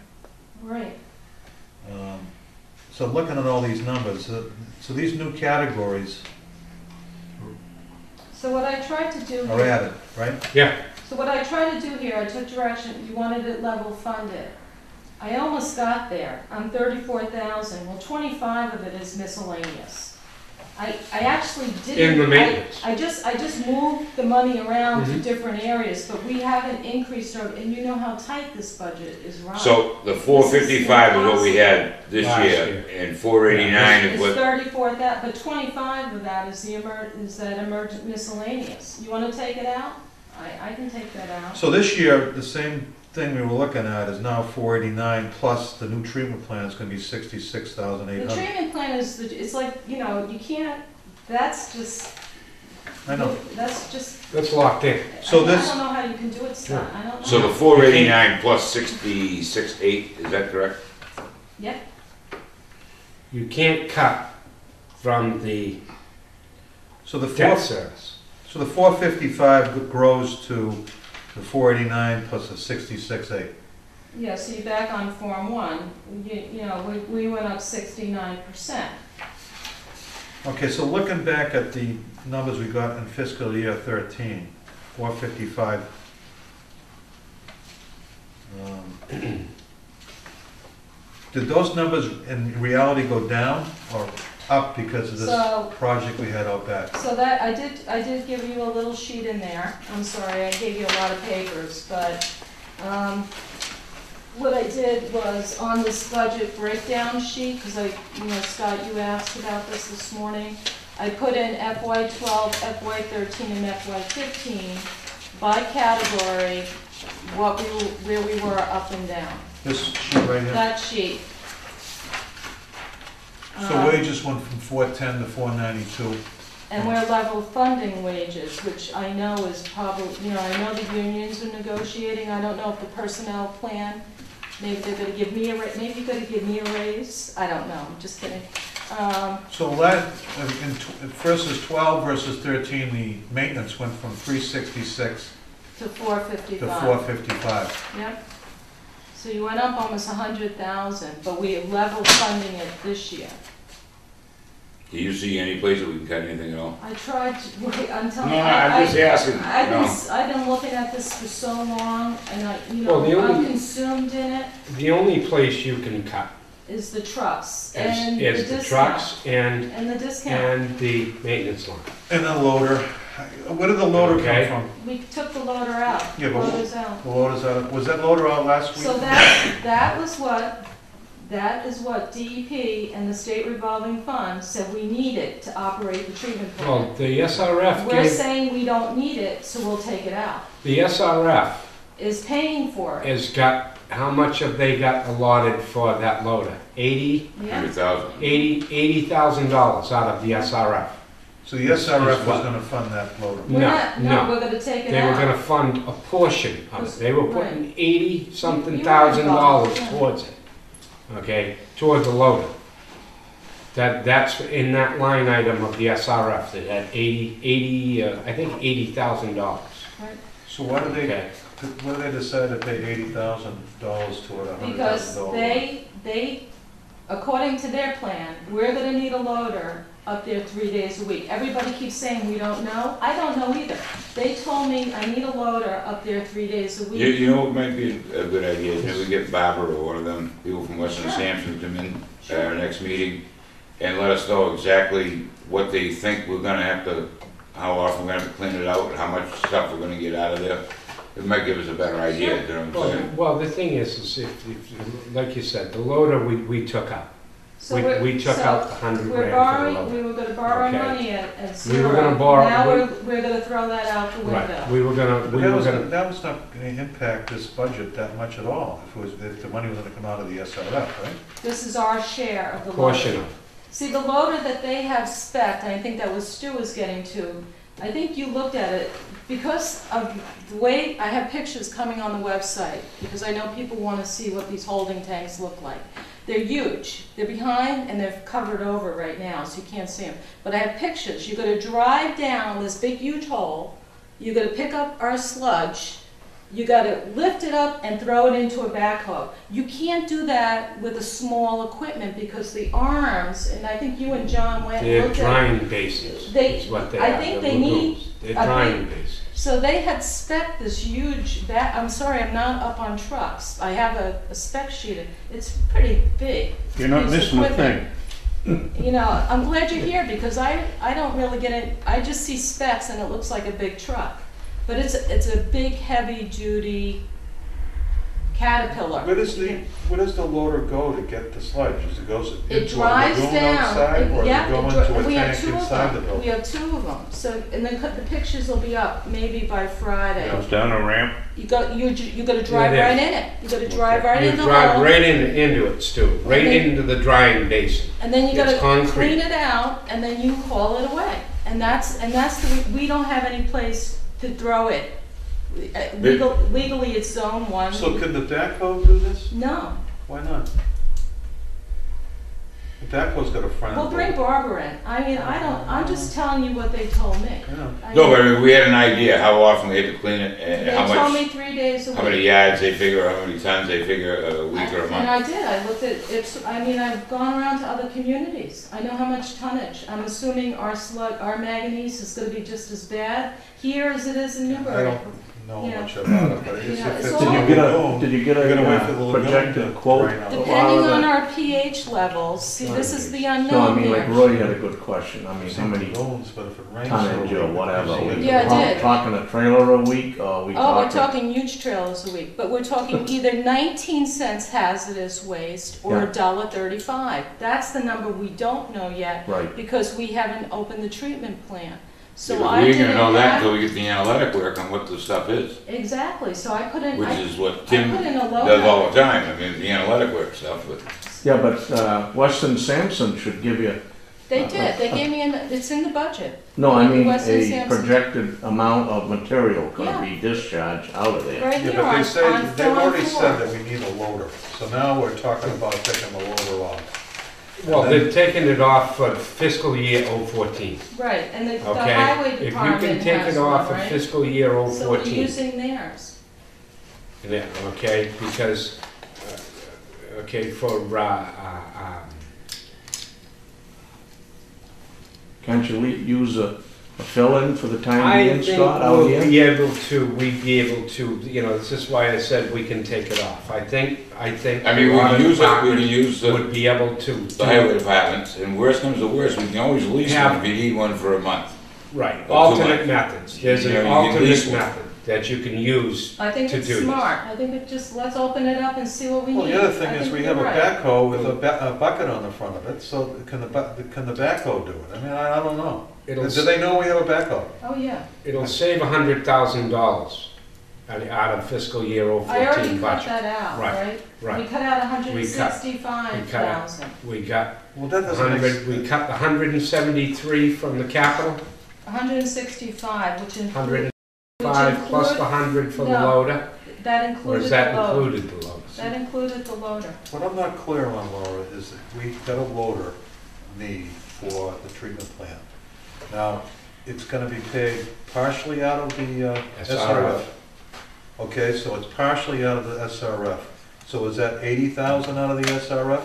Right. So looking at all these numbers, so these new categories So what I tried to do are here, added, right? Yeah, so what I tried to do here, I took direction, you wanted it level funded. I almost got there, I'm 34,000, well 25 of it is miscellaneous. I actually didn't. In the maintenance. I just moved the money around to Mhm. different areas, but we haven't increased our, and you know how tight this budget is run. So the 455 is what we had this Last year, year. and 489 is It's what, 34, but 25 of that is that emergent miscellaneous. You wanna take it out? I can take that out. So this year, the same thing we were looking at is now 489, plus the new treatment plan is gonna be The 66,800. treatment plan is, it's like, you know, you can't, that's just, I know. that's just, That's locked in. So I this- don't know how you can do it, Scott, I don't know. so the 489 plus 66.8, is that correct? Yep, You can't cut from the So the debt service. So the 455 grows to the 489 plus the 66,800. yeah, so you're back on Form 1, you know, we went up 69%. Okay, so looking back at the numbers we got in fiscal year 13, 455. Did those numbers in reality go down or up because of this So- project we had out back? So that, I did give you a little sheet in there, I'm sorry, I gave you a lot of papers, but, what I did was on this budget breakdown sheet, because Scott, you asked about this morning, I put in FY 12, FY 13, and FY 15 by category, where we were up and down. This sheet right here? That sheet. So wages went from 410 to 492. And we're level funding wages, which I know is probably, I know the unions are negotiating, I don't know if the personnel plan, maybe they're gonna give me maybe you're gonna give me a raise, I don't know, I'm just kidding. So versus 12 versus 13, the maintenance went from 366 To to 455. 455. Yep. So you went up almost 100,000, but we level funding it this year. Do you see any place that we can cut anything at all? I tried to, wait, I'm telling No, you. I'm just asking, I've been looking at this for so long, and Well, the I'm only- consumed in it, The only place you can cut is the trucks and the is the discount. trucks and And the discount. the maintenance line. And the loader, where did the loader come Okay. from? We took the loader out. Yeah, but- Loader's out. The loader's out, was that loader out last week? So that is what DEP and the state revolving fund said we needed to operate the treatment plant. Well, the SRF We're gave, saying we don't need it, so we'll take it out. the SRF Is paying for it. has got, how much have they got allotted for that loader? Yeah, 100,000. $80,000 out of the SRF. So the SRF Is was what? gonna fund that loader. we're not, no. we're gonna take it They were out. gonna fund a portion of it. They were putting Right. 80-something You were thousand involved, dollars yeah. towards it, okay, towards the loader. That's in that line item of the SRF, that had I think $80,000, Right. So why did okay? they decide to pay $80,000 toward a Because $100,000? they, according to their plan, we're gonna need a loader up there 3 days a week. Everybody keeps saying we don't know. I don't know either. They told me I need a loader up there 3 days a week. You know what might be a good idea, is maybe get Barbara or one of them, people from Western Sure. Sampson to come in at Sure. our next meeting and let us know exactly what they think we're gonna have to, how often we're gonna have to clean it out, how much stuff we're gonna get out of there. It might give us a better idea, you know what I'm saying? Well, the thing is if, like you said, the loader we took out. So We took out the 100 We're grand for the borrowing, loader. we were gonna borrow Okay. money at We were zero. gonna borrow- Now we- we're gonna throw that out the window. Right, we were gonna, But that was not gonna impact this budget that much at all, if the money was gonna come out of the SRF, right? This is our share of the loader. portion of it. See, the loader that they have spec'd, and I think that was Stu was getting to, I think you looked at it, because of the way, I have pictures coming on the website, because I know people wanna see what these holding tanks look like. They're huge, they're behind and they're covered over right now, so you can't see them. But I have pictures, you gotta drive down this big huge hole, you gotta pick up our sludge, you gotta lift it up and throw it into a backhoe. You can't do that with a small equipment because the arms, and I think you and John went and They're looked at. drying bases, They- is what they I are. think They're they need lagoons. They're a drying bases. So they had spec'd this huge I'm sorry, I'm not up on trucks. I have a spec sheet, it's pretty big. You're not piece of missing a equipment. thing. You know, I'm glad you're here because I don't really get it, I just see specs and it looks like a big truck. But it's a big, heavy-duty Caterpillar. Where does the loader go to get the sludge? Does it go It into a drives lagoon down. outside, or does Yeah, it go it into a we have tank two of inside the them. We building? have two of them. So, and then the pictures will be up maybe by Friday. Goes down a ramp. You gotta drive Yeah, it right is. in it. You gotta drive right You in the drive hole. right into it, Stu, right And then- into the drying basin. And then you It's gotta concrete. clean it out, and then you haul it away. And that's we don't have any place to throw it. Legally, it's zone 1. So can the backhoe do this? No. Why not? The backhoe's got a front end. We'll bring Barbara in. I mean, I'm just telling you what they told me. Yeah. I No, mean, but we had an idea how often we had to clean it and they how told me much, 3 days a how many week. yards they figure, or how many tons they figure a week or a And month. I did. I looked at it. I mean, I've gone around to other communities. I know how much tonnage. I'm assuming our manganese is going to be just as bad here as it is in I Newbury. don't know Yeah. much about it, but it's, Yeah, if it's it's all- in Did a you get lagoon, a, did you get you're gonna wait for the a lagoon projected to quote? drain out. Depending Well, on our pH levels. See, this is the unknown No, I mean, like here. Roy had a good question. I mean, I've how seen many lagoons, but if it rains. tonnage or whatever? We Yeah, I did. talking a trailer a week, or we Oh, we're talking? talking huge trailers a week, but we're talking either 19 cents hazardous waste or Yeah. $1.35. That's the number we don't know yet Right. because we haven't opened the treatment plant. So Because I we ain't didn't gonna know that have, until we get the analytic work on what the stuff is, exactly, so I put in, which I is what put Tim in a low does all number. the time. I mean, the analytic work stuff, but Yeah, but Weston Sampson should give you, They did, they gave me, it's in the budget. no, I mean, Weston a Sampson. projected amount of material Yeah. gonna be discharged out of there. Right Yeah, here but they on, say, on they've already floor said 4. that we need a loader, so now we're talking about taking the loader off. Well, they're taking it off for fiscal year 014, Right, and the okay? highway If you department can take has it one, off for right? fiscal year So we're 014. using theirs. Yeah, okay, because, okay, for, Can't you use a fill-in for the time I being, think Scott, out we'll here? be able to, we'd be able to, you know, this is why I said we can take it off. I think. I mean, we water can use it, we department can use Would be able to. the highway departments, and worst comes to worst, we can always lease Yeah. one if you need one for a month. Right, Or 2 alternate months. methods. There's You an know, you can lease alternate one. method that you can use. I think To it's do this. smart. I think it just, let's open it up and see what we need. Well, the other thing I is think we you're have a right. backhoe with a bucket on the front of it, so can the backhoe do it? I mean, I don't know. It'll, Do they know we have a backhoe? Oh, yeah. it'll save $100,000 out of fiscal year I already 014 cut budget. that out, Right, right? right. We cut out We cut out. 165,000. We got Well, that doesn't make 100, we cut the 173 from the capital, 165, which includes, 105 plus the 100 for the No. loader, that or included is the that load. included the loader? That included the loader. What I'm not clear on, Laura, is that we got a loader need for the treatment plant. Now, it's gonna be paid partially out of the SRF. Okay, so it's partially out of the SRF. So is that 80,000 out of the SRF?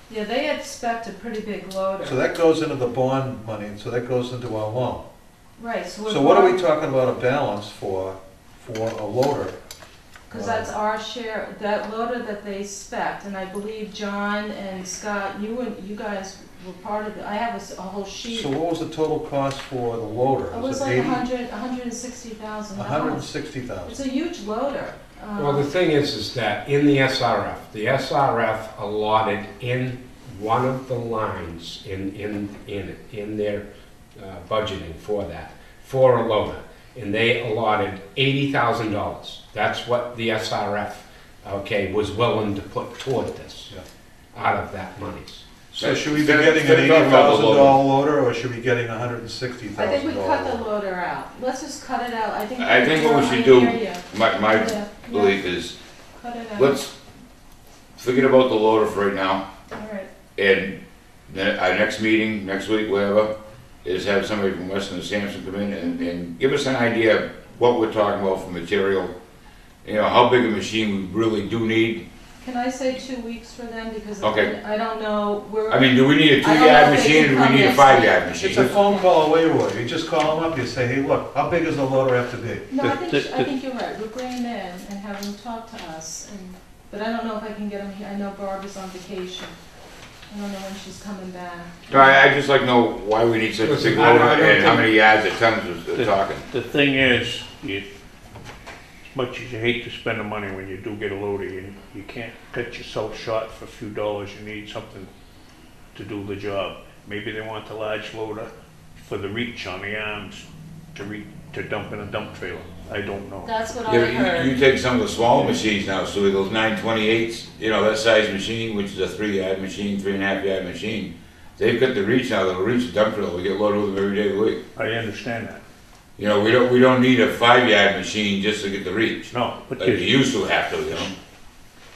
Yeah, they expect a pretty big loader. So that goes into the bond money, so that goes into our loan. Right, so we're. So what are we talking about a balance for a loader? Because that's our share, that loader that they spec'd, and I believe John and Scott, you guys were part of it. I have a whole sheet. So what was the total cost for the loader? It was like $160,000. $160,000. It's a huge loader. Well, the thing is that in the SRF allotted in one of the lines in their budgeting for that, for a loader, and they allotted $80,000. That's what the SRF, okay, was willing to put toward this, out of that monies. So should we be Fit- getting fit an about the $80,000 loader, or should we be getting a $160,000? I think we cut the loader out. Let's just cut it out. I think. I think what we should I do, hear you. my Yeah, belief is, Cut it out. let's forget about the loader for right now, All right. and then our next meeting, next week, whatever, is have somebody from Weston and Sampson come in and give us an idea of what we're talking about for material. You know, how big a machine we really do need. Can I say 2 weeks for them, because Okay. I don't know, I mean, do we need a I don't know 2-yard if they machine, or can do we come need a next 5-yard It's machine? a phone call away, Roy. You just call them up, you say, hey, look, how big does the loader have to be? No, I The- think you're right. We'll bring him in and have him talk to us, but I don't know if I can get him here. I know Barb is on vacation. I don't know when she's coming back. I just like to know why we need such a Listen, big I loader don't and how think- many yards of tons we're talking. The thing is, as much as you hate to spend the money when you do get a loader, you can't cut yourself short for a few dollars. You need something to do the job. Maybe they want the large loader for the reach on the arms to dump in a dump trailer. I don't know. That's what I Yeah, heard. you take some of the smaller machines now, so those 928s, you know, that size machine, which is a 3-yard machine, 3.5-yard machine, they've got the reach now, they'll reach the dump trailer, we get loaded with them every day of the week. I understand that. You know, we don't need a 5-yard machine just to get the reach, No, but like you there's used to have to, you know?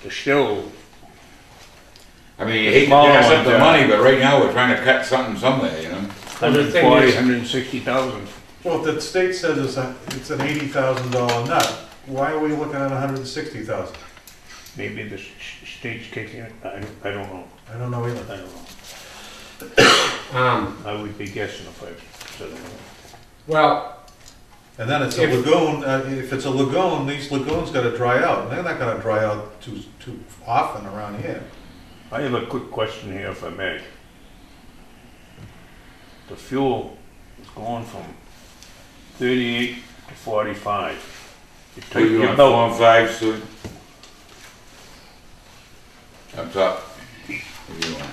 still, I mean, you hate to Smaller pass up ones, the money, but right now we're trying to cut something somewhere, you know? Well, the thing 140, is- 160,000. Well, if the state says it's an $80,000 nut, why are we looking at $160,000? Maybe the state's kicking it. I don't know. I don't know either. I don't know. I would be guessing if I said it. Well, And then it's a If- lagoon, if it's a lagoon, these lagoons gotta dry out, and they're not gonna dry out too often around here. I have a quick question here, if I may. The fuel is going from 38 to 45. You Are tighten you your on belt. 4 and 5 soon? Up top. What do you want?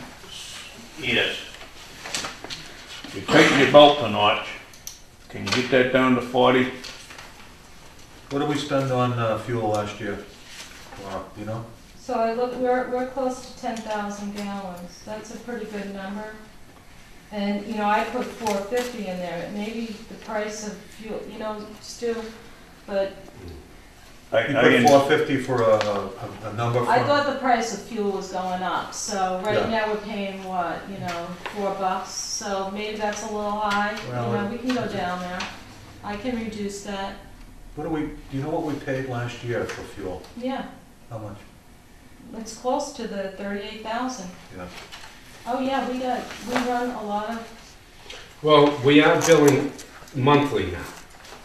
Yes. You tighten your belt a notch. Can you get that down to 40? What did we spend on fuel last year? Wow, you know? So I look, we're close to 10,000 gallons. That's a pretty good number. And, you know, I put 450 in there. It may be the price of fuel, you know, still, but You put 450 for a number I for, thought the price of fuel was going up. So right Yeah. now we're paying what, you know, $4. So maybe that's a little high. Well, You know, we can go down there. I can reduce that. do you know what we paid last year for fuel? Yeah, How much? it's close to the 38,000. Yeah. Oh, yeah, we run a lot of, well, we are billing monthly now.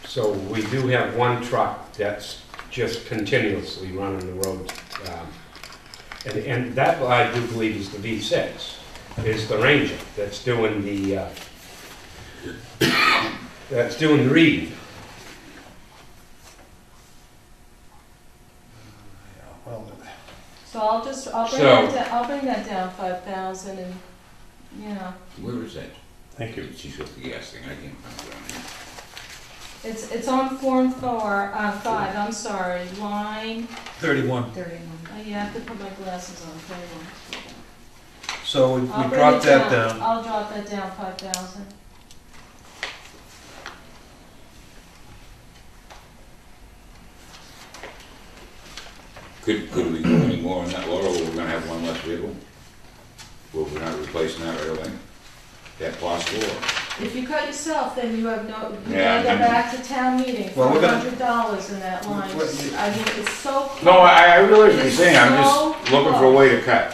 So we do have one truck that's just continuously running the roads. And that, I do believe, is the V6, is the Ranger that's doing the, reading. Well, so I'll bring So- that down, I'll bring that down 5,000 and, you know, Where is that? Thank you. She's got the gas thing, I can't find it on here. it's on Form 5, I'm sorry, line 31. 31. You have to put my glasses on, 31. So we I'll bring dropped it that down. I'll drop that down 5,000. Could we go any more on that loader, or we're gonna have one less vehicle? Well, we're not replacing that right away? That possible, or? If you cut yourself, then you have no, you Yeah, gotta go I'm- back to town meeting Well, for we're gonna- $100 in that line. What- I mean, it's so close. No, I realize what you're saying, I'm So just looking for a way to cut.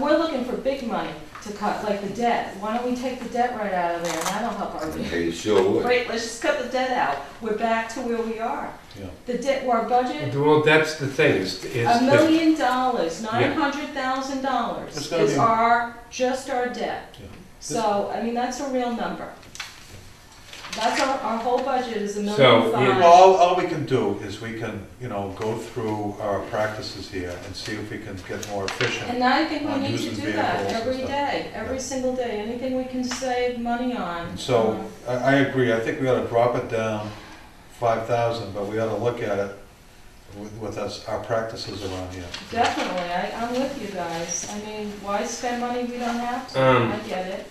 We're looking for big money to cut, like the debt. Why don't we take the debt right out of there, and that'll help our rate. Hey, sure would. Wait, let's just cut the debt out. We're back to where we are. Yeah. The debt, our budget, Well, that's the thing, is $1 million, $900,000 It's gonna is be- just our debt. Yeah. So, I mean, that's a real number. That's our whole budget is $1.5 So, million. Well, all we can do is we can, go through our practices here and see if we can get more efficient. And I think we on need to using do that vehicles and every stuff. day, every single day, anything we can save money on. So, I agree, I think we ought to drop it down 5,000, but we ought to look at it with our practices around here. Definitely, I'm with you guys. I mean, why spend money we don't have to? I get it.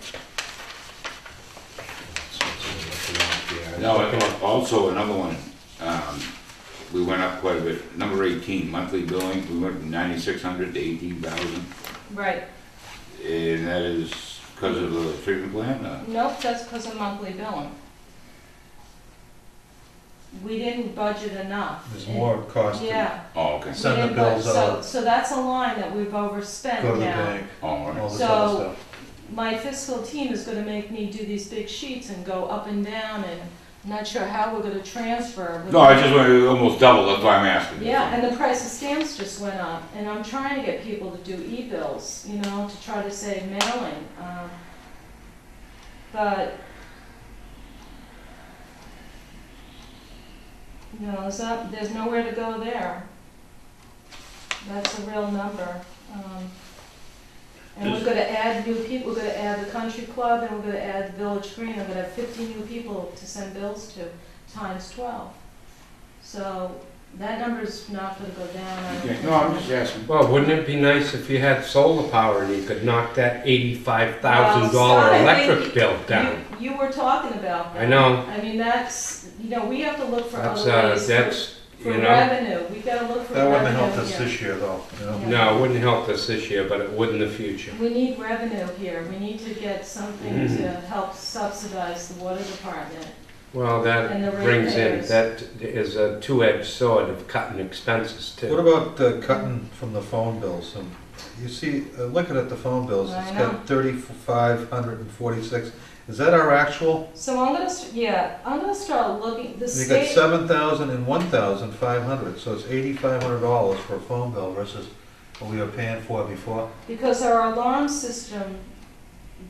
No, also another one, we went up quite a bit, number 18, monthly billing, we went from 9,600 to 18,000. Right. And that is because of the treatment plant? Nope, that's because of monthly billing. We didn't budget enough. There's more cost to Yeah. Oh, okay. we send the didn't budget. bills out, So that's a line that we've overspent go to the now. bank, Oh, all right. all this So- other stuff. My fiscal team is gonna make me do these big sheets and go up and down and Not sure how we're gonna transfer. No, I just want to almost double, that's why I'm asking. Yeah, and the price of stamps just went up, and I'm trying to get people to do e-bills, you know, to try to save mailing. But, you know, there's nowhere to go there. That's a real number. And we're gonna add new people, we're gonna add the country club, and we're gonna add the Village Green, I'm gonna have 50 new people to send bills to, times 12. So, that number's not gonna go down, I don't Okay, think. no, I'm just asking. Well, wouldn't it be nice if you had solar power and you could knock that $85,000 Well, Scott, I electric think bill down? You were talking about that. I know. I mean, that's, you know, we have to look for That's, other ways that's, for you know, revenue. We've gotta look for That revenue wouldn't help us here. this year, though, you know? Yeah. no, it wouldn't help us this year, but it would in the future. We need revenue here. We need to get something Mm-hmm. to help subsidize the water department. Well, And the that brings in, ratepayers. that is a two-edged sword of cutting expenses What too. about cutting from the phone bills? And you see, looking at the phone bills, I it's know. got 3,546. Is that our actual? So I'm gonna, I'm gonna start looking, the You got state, 7,000 and 1,500, so it's $8,500 for a phone bill versus what we were paying for before. because our alarm system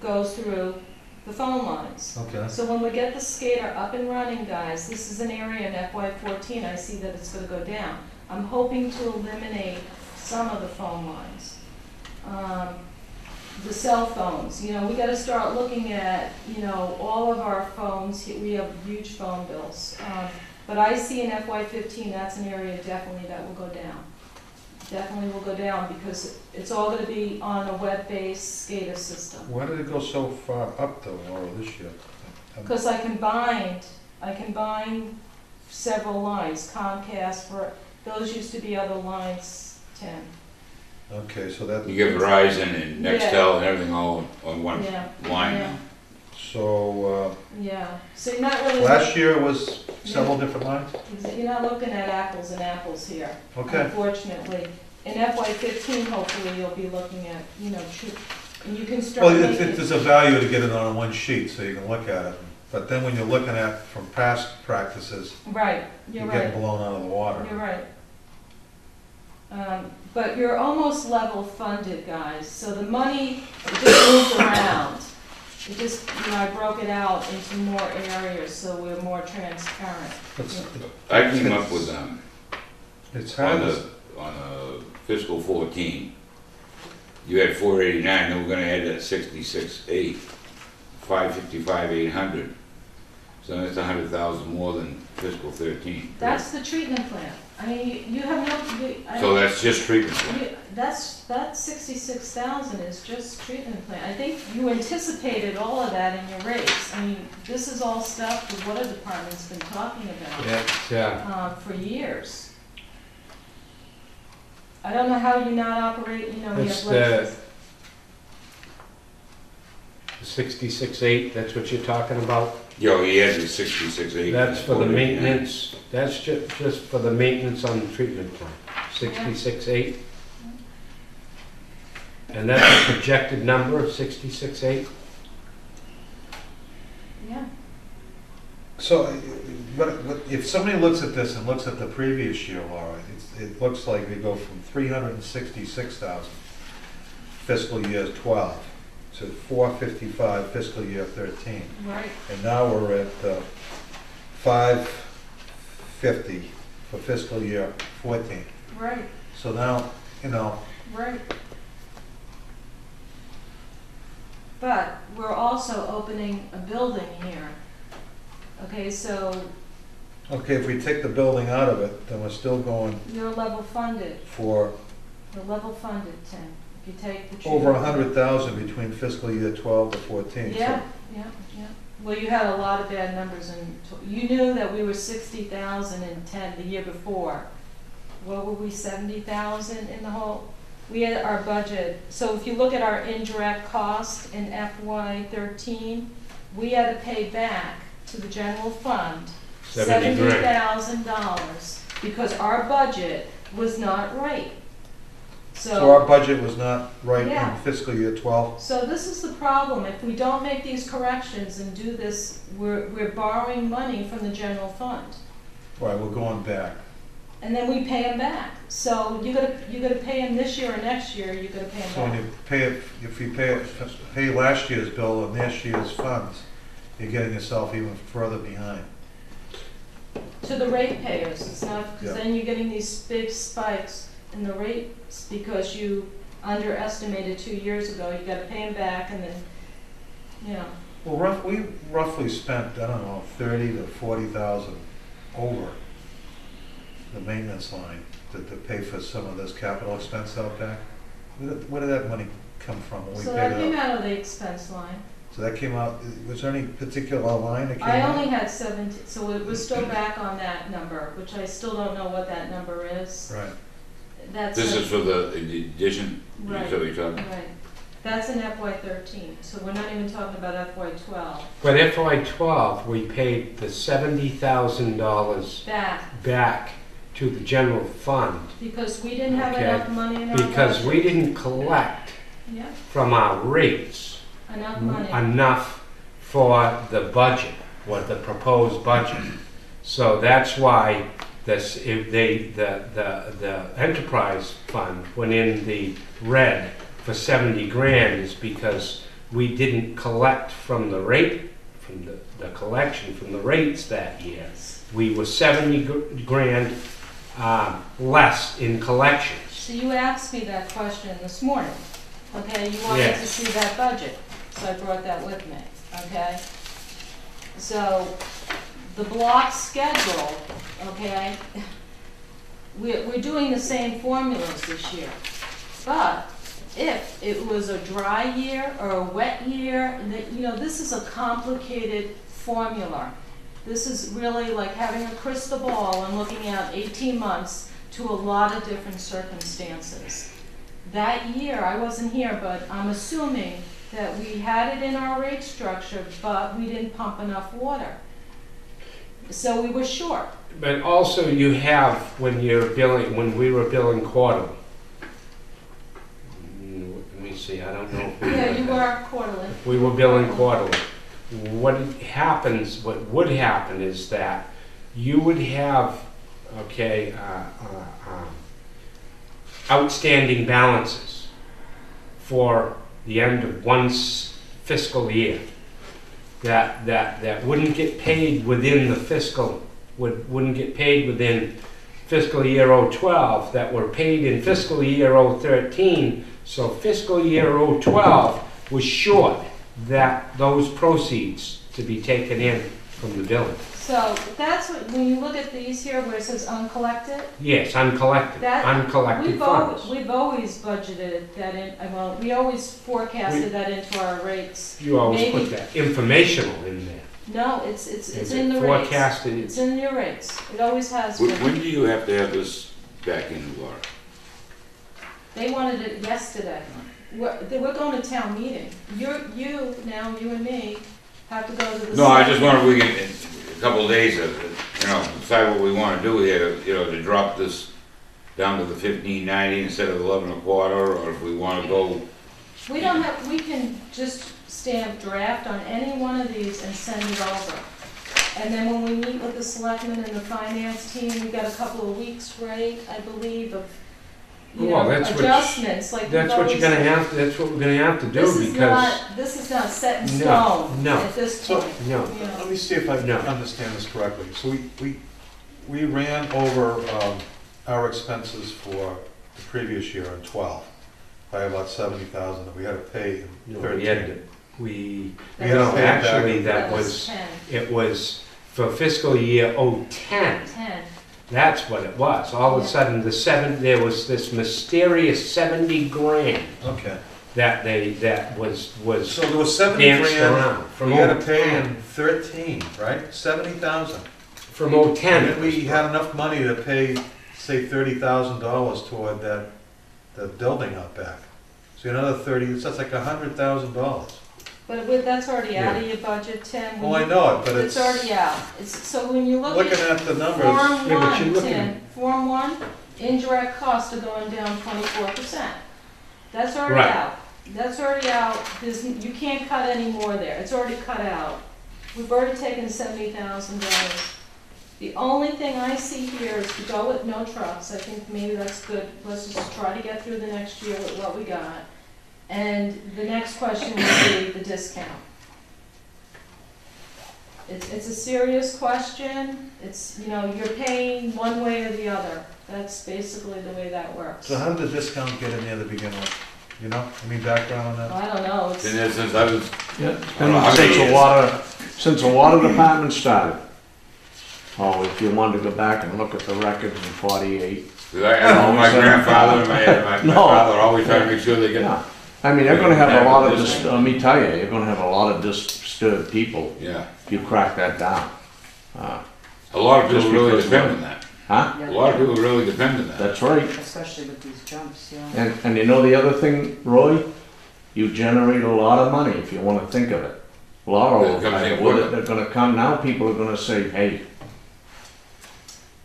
goes through the phone lines. Okay. So when we get the skater up and running, guys, this is an area in FY14, I see that it's gonna go down. I'm hoping to eliminate some of the phone lines. The cell phones, you know, we gotta start looking at, you know, all of our phones, we have huge phone bills. But I see in FY15, that's an area definitely that will go down. Definitely will go down because it's all gonna be on a web-based SCADA system. Why did it go so far up though, Laura, this year? Because I combined several lines, Comcast, those used to be other lines, Tim. Okay, so that, You get Verizon and Nextel and everything all on one Yeah, line yeah, now. so yeah. So you're not really, last year was several different lines? you're not looking at apples and apples here, Okay. unfortunately. In FY15, hopefully, you'll be looking at, you know, and you can start Well, making. there's a value to get it on one sheet so you can look at it. But then when you're looking at from past practices, Right, you're you're right. getting blown out of the water. You're right. But you're almost level funded, guys, so the money, it just moves around. It just, you know, I broke it out into more areas, so we're more transparent. It's, I came up with, it's hard on to, the fiscal 14, you had 489, then we're gonna add that 66,8, 555, 800. So that's 100,000 more than fiscal 13. That's the treatment plant. I mean, you have no, So that's just treatment plant. that 66,000 is just treatment plant. I think you anticipated all of that in your rates. I mean, this is all stuff the water department's been talking about. Yeah, For years. I don't know how you not operate, you know, we It's have license. 66.8, that's what you're talking about? Yo, he had the 66,8. That's for the maintenance, that's just for the maintenance on the treatment plant, 66.8? And that's a projected number of 66.8? Yeah, so, but if somebody looks at this and looks at the previous year, Laura, it looks like we go from 366,000 fiscal year 12 to 455 fiscal year 13. right, And now we're at 550 for fiscal year 14. right, So now, you know, right. But we're also opening a building here. Okay, so okay, if we take the building out of it, then we're still going you're level funded, for you're level funded, Tim. If you take the. over treatment- 100,000 between fiscal year 12 to 14. So- Yeah, yeah, yeah. Well, you had a lot of bad numbers and you knew that we were 60,000 in 10 the year before. What were we, 70,000 in the whole? We had our budget, so if you look at our indirect cost in FY13, we had to pay back to the general fund 70 grand. $70,000 because our budget was not right. So our budget was not right Yeah. in fiscal year 12? So this is the problem, if we don't make these corrections and do this, we're borrowing money from the general fund. Right, we're going back. And then we pay them back. So you gotta pay them this year or next year, you gotta pay So when them you back. pay it, if you pay last year's bill and this year's funds, you're getting yourself even further behind. To the ratepayers, it's not, because Yeah. then you're getting these big spikes in the rates because you underestimated 2 years ago, you gotta pay them back and then, you know. Well, we roughly spent, I don't know, 30 to 40,000 over the maintenance line to pay for some of this capital expense out back. Where did that money come from when we So paid that came it out? out of the expense line. So that came out, was there any particular line that came I out? only had 17, so it was still back on that number, which I still don't know what that number is. Right. That's This a- is for the addition, is Right. that what you're talking? Right, that's in FY13, so we're not even talking about FY12. But FY12, we paid the $70,000 Back, back to the general fund because we didn't have Okay. enough money in our budget. because we didn't collect Yeah, from our rates enough money. enough for the budget, or the proposed budget. So that's why this, if they, the enterprise fund went in the red for 70 grand is because we didn't collect from the rate, from the collection from the rates that year. We were 70 grand less in collections. So you asked me that question this morning, okay? You wanted to Yes. see that budget, so I brought that with me, okay? So, the block schedule, okay, we're doing the same formulas this year. But if it was a dry year or a wet year, you know, this is a complicated formula. This is really like having a crystal ball and looking out 18 months to a lot of different circumstances. That year, I wasn't here, but I'm assuming that we had it in our rate structure, but we didn't pump enough water. So we were short. But also you have, when you're billing, when we were billing quarterly. Let me see, I don't know. if we Yeah, were- you were quarterly. We were billing quarterly. What happens, what would happen is that you would have, okay, outstanding balances for the end of one fiscal year that wouldn't get paid within the fiscal, wouldn't get paid within fiscal year 012, that were paid in fiscal year 013. So fiscal year 012 was short that those proceeds to be taken in from the billing. So that's what, when you look at these here where it says uncollected, Yes, uncollected, That- uncollected funds. we've always budgeted that in, well, we always forecasted that into our rates. You always maybe- put that informational in there. No, it's Is in it the rates. forecasted? It's in your rates. It always has When been. do you have to have this back in, Laura? They wanted it yesterday. We're going to town meeting. You and me, have to go to the. No, I just wonder if we can, in a couple of days, decide what we wanna do here, to drop this down to the 15.90 instead of 11 a quarter, or if we wanna go, We don't have, we can just stamp draft on any one of these and send it over. And then when we meet with the selectmen and the finance team, we got a couple of weeks, right, I believe, of, Well, that's what- adjustments, like. That's what you're gonna have, that's what we're gonna have to do because, This is not set in No, stone no. at this So- point. no, you know. Let me see if I No. understand this correctly. So we ran over our expenses for the previous year in 12 by about 70,000 that we had to pay in no, 13. we had to, we, We had to no, pay it back. actually, that was, 10, it was for fiscal year 010. 10. That's what it was. All of a Yeah. sudden, there was this mysterious 70 grand Okay. that was So there was 70 danced grand around from we had to pay 010. in 13, right? 70,000. From And 010. then we had enough money to pay, say, $30,000 toward the building out back. So another 30, so that's like $100,000. That's already out of your budget, Tim. Well, I know it, but It's already out. So when you look looking at at the numbers, Form Yeah, but you're one, looking- Tim, Form one, indirect costs are going down 24%. That's already Right. out. That's already out. You can't cut any more there. It's already cut out. We've already taken $70,000. The only thing I see here is to go with no trucks. I think maybe that's good. Let's just try to get through the next year with what we got. And the next question would be the discount. It's a serious question. It's, you know, you're paying one way or the other. That's basically the way that works. So how did the discount get in there to begin with? You know, any background on that? I don't know. It's, Been there since I was, Yeah, it's been since the water department started. Oh, if you wanted to go back and look at the records in 48. 'cause I know my grandfather and my No. father always trying to make sure they get, Yeah, I mean, they're gonna have a lot of, let me tell you, you're gonna have a lot of disturbed people yeah. if you crack that down. A lot of people Just really because depend what- on that. Huh? A lot of people really depend on that. That's right. Especially with these jumps, yeah. And you know the other thing, Roy? You generate a lot of money if you wanna think of it. A lot It of comes in them, quicker. they're gonna come, now people are gonna say, hey,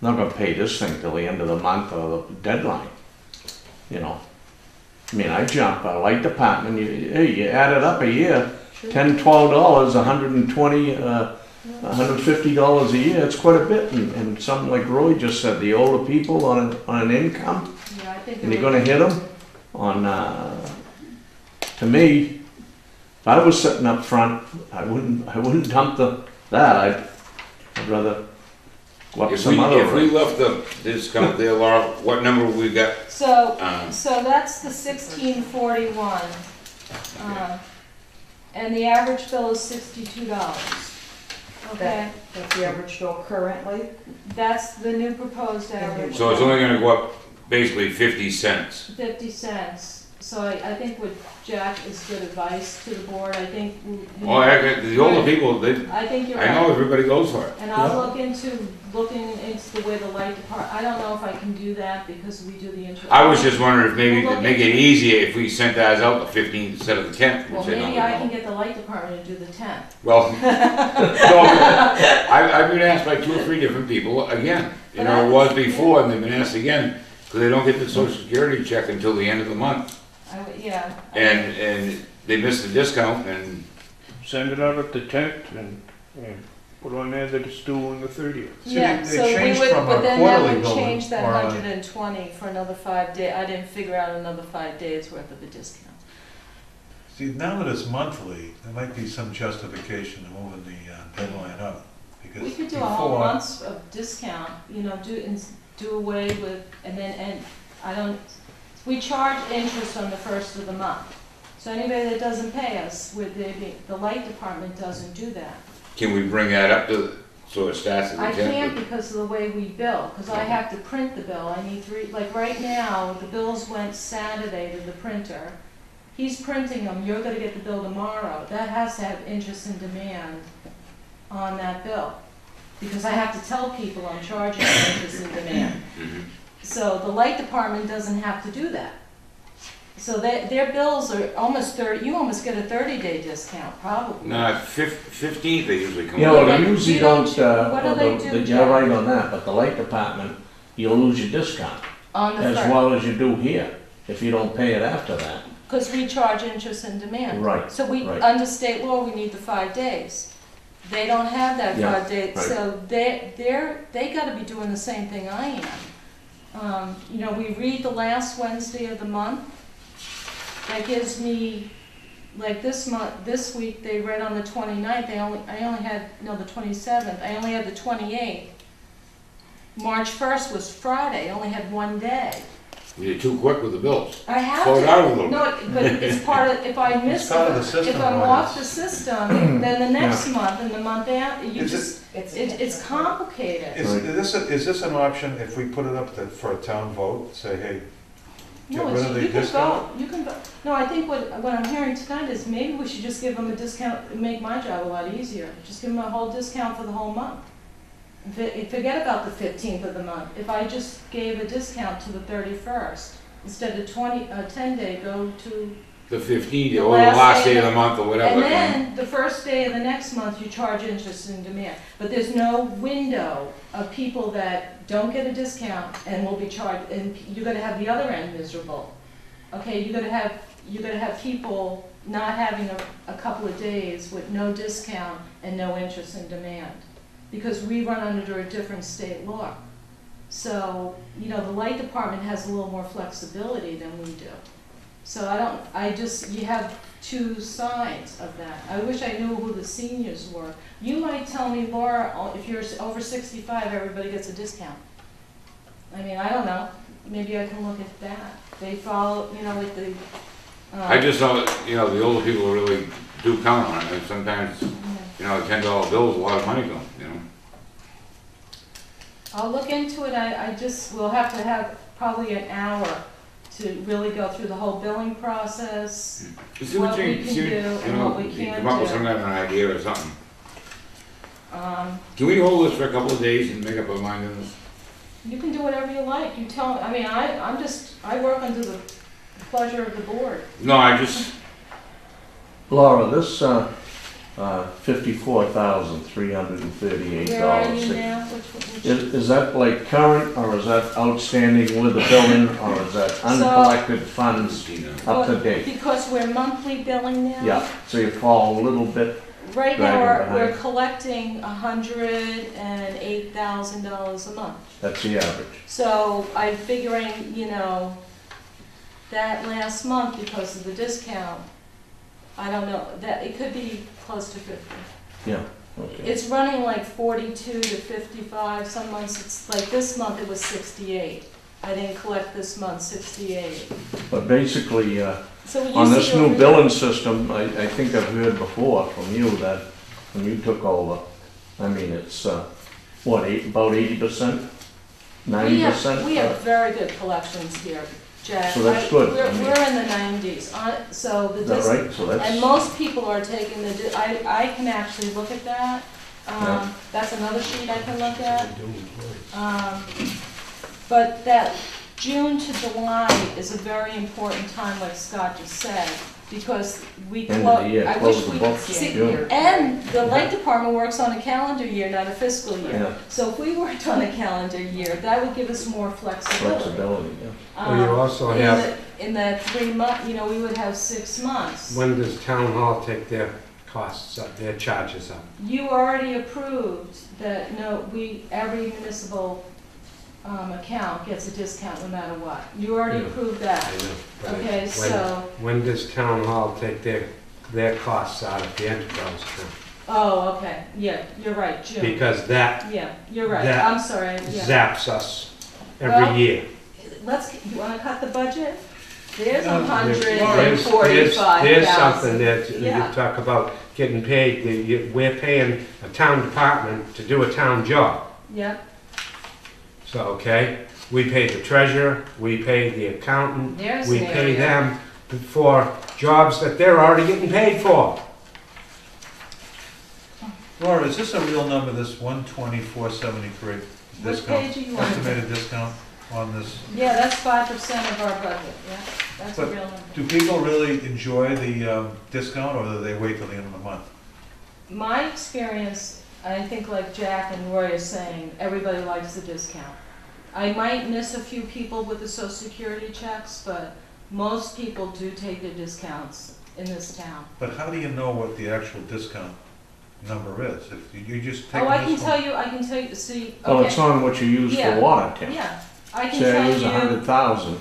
I'm not gonna pay this thing till the end of the month or the deadline, you know? I mean, I jump, a light department, you add it up a year, $10, $12, $120, $150 a year, it's quite a bit. And something like Roy just said, the older people on an income, yeah, I think. and you're gonna hit them on, to me, if I was sitting up front, I wouldn't dump that, I'd rather go up If some we, other if we road. left the discount there, Laura, what number we got? So, Um, so that's the 1641. And the average bill is $62. Okay, That's the average bill currently. that's the new proposed average. So it's only gonna go up basically 50 cents. 50 cents. So I think what Jack is good advice to the board. I think. Well, the older people, they, I think you're I know right. everybody goes for it. And I'll looking into the way the light department, I don't know if I can do that because we do the insurance. I was just wondering if maybe We'll to look make it into- easier if we sent ours out the 15th instead of the 10th. we'd Well, say, no, maybe no, I no. can get the light department to do the 10th. Well, no, I've been asked by 2 or 3 different people again. You know, it was before and they've been asked again because they don't get the social security check until the end of the month. Yeah. And they miss the discount and Send it out at the 10th and put on there that it's due on the 30th. See, Yeah, they so we changed would, from but a then that quarterly would bill change that or a- 120 for another 5 days. I didn't figure out another 5 days worth of a discount. See, now that it's monthly, there might be some justification to moving the deadline up. Because We could do a whole before, month's of discount, you know, do away with, and I don't, we charge interest on the first of the month. So anybody that doesn't pay us, the light department doesn't do that. can we bring that up to, so it starts at the 10th? I can't because of the way we bill, because I have to print the bill. I need 3, like right now, the bills went Saturday to the printer. He's printing them, you're gonna get the bill tomorrow. That has to have interest and demand on that bill. Because I have to tell people I'm charging interest and demand. Mhm. So the light department doesn't have to do that. So their bills are almost 30, you almost get a 30-day discount, probably. No, 15th they usually come You out. know, but they usually you don't- don't, what do they do, you're Jack? right on that, but the light department, you'll lose your discount, On the as first, well as you do here, if you don't pay it after that. because we charge interest and demand. Right, So we, right. under state law, we need the 5 days. They don't have that Yeah, 5 days, right. so they gotta be doing the same thing I am. You know, we read the last Wednesday of the month. That gives me, like this week, they read on the 29th, I only had, no, the 27th, I only had the 28th. March 1st was Friday, I only had 1 day. You're too quick with the bills. I have Slow to. it down a little bit. No, but it's part of, if I miss, It's part of the system, if I'm Roy. off the system, then the next month and the month after, you Is it- just, it's complicated. is this an option if we put it up for a town vote, say, hey, get No, rid of the you can discount? go, you can go, no, I think what I'm hearing tonight is maybe we should just give them a discount, and make my job a lot easier. Just give them a whole discount for the whole month. Forget about the 15th of the month. If I just gave a discount to the 31st, instead of 10-day, go to The 15th, The or the last day of the day. month, or whatever. And then, the first day of the next month, you charge interest and demand. But there's no window of people that don't get a discount and will be charged, and you're gonna have the other end miserable. Okay, you're gonna have people not having a couple of days with no discount and no interest and demand. Because we run under a different state law. So, you know, the light department has a little more flexibility than we do. So you have two sides of that. I wish I knew who the seniors were. You might tell me, Laura, if you're over 65, everybody gets a discount. I mean, I don't know. Maybe I can look at that. They follow, you know, with the. I just know that, you know, the older people really do count on it, and sometimes, you know, a $10 bill is a lot of money to them, you know? I'll look into it. We'll have to have probably an hour to really go through the whole billing process. See What you- we can see do you and know, what we you can't come up with do. some kind of an idea or something. Um, Can we hold this for a couple of days and make up our mind on this? You can do whatever you like. You tell, I mean, I work under the pleasure of the board. No, I just, Laura, this, $54,338. Where are you now? Which? Is that like current, or is that outstanding with the billing, or is that uncollected funds up to date? Because we're monthly billing now. Yeah, so you fall a little bit, Right now, Dragging we're behind. collecting $108,000 a month. that's the average. So I'm figuring, you know, that last month, because of the discount, I don't know, that it could be close to 50. Yeah, okay. It's running like 42 to 55. Some months it's like this month it was 68. I didn't collect this month 68. But basically, So when you on see this new over billing system, I think I've heard before from you that when you took over, I mean, it's, what, about 80%? 90%? We have very good collections here, Jack. So that's good. We're I mean- in the 90s. So the Is that right? So and that's, most people are taking I can actually look at that. Yeah. That's another sheet I can look at. But that June to July is a very important time, like Scott just said, because we end of the year, I close wish the we books. could see. June. And the light department works on a calendar year, not a fiscal year. Yeah. So if we worked on a calendar year, that would give us more flexibility. Flexibility, yeah. Well, you also in have- in that 3 month, you know, we would have 6 months. When does town hall take their costs up, their charges up? You already approved that, every municipal account gets a discount no matter what. You already Yeah. approved I that. know. but Okay, when- so, When does town hall take their costs out of the enterprise account? oh, okay, yeah, you're right, June. Because that Yeah, you're right, that I'm sorry, yeah. zaps us Well, every year. You wanna cut the budget? There's There's- $145,000. There's something that Yeah. you talk about getting paid, we're paying a town department to do a town job. Yep, So, okay, we pay the treasurer, we pay the accountant, there's we an pay area. them for jobs that they're already getting paid for. Laura, is this a real number, this 124.73 What discount? page are you on? Estimated discount on this? Yeah, that's 5% of our budget, yeah, that's a But real number. Do people really enjoy the discount, or do they wait till the end of the month? My experience, I think like Jack and Roy are saying, everybody likes the discount. I might miss a few people with the social security checks, but most people do take their discounts in this town. But how do you know what the actual discount number is? If you just take Oh, I can this tell one? you, see, Well, it's okay, on what you use Yeah. for water, Tim. yeah, I can Say I tell use you, 100,000,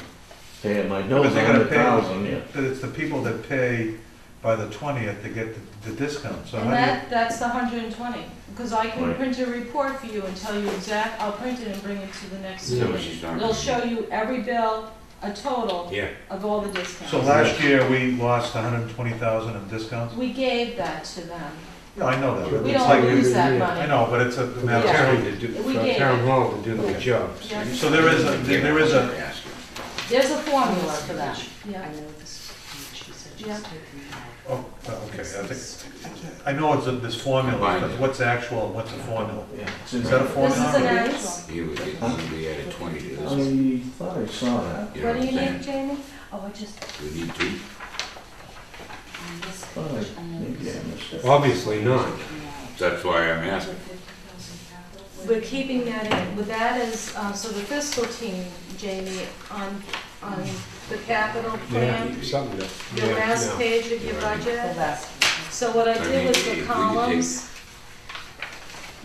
pay my bill's But they're gonna 100,000, yeah. pay, but it's the people that pay by the 20th that get the discount, so and how do you? that's the 120, because I can Right. print a report for you and tell you exact, I'll print it and bring it to the next is that what meeting. she's talking It'll about? show you every bill, a total Yeah. of all the discounts. So last year, we lost 120,000 in discounts? We gave that to them. Yeah, I know that, but We it's don't like, lose that I money. I know, but it's a For the matter of. town to do, We for gave town it. hall to do the job. Yeah. So there is a, There's a formula for that. Yeah. Yeah. oh, okay, I think, I know it's this formula, but what's actual, and what's a formula? Yeah. Is that a This formula? is an actual. You would get, we added 20 to this. I thought I saw that. You know What do you I'm saying? need, Jamie? Oh, I just, We need 2. Maybe I missed it. Obviously not. That's why I'm asking. We're keeping that in, with that is, so the fiscal team, Jamie, on the capital plan, Yeah, something to. the yeah, last no. page of your The budget. last. So what I I did mean, was if we the could columns.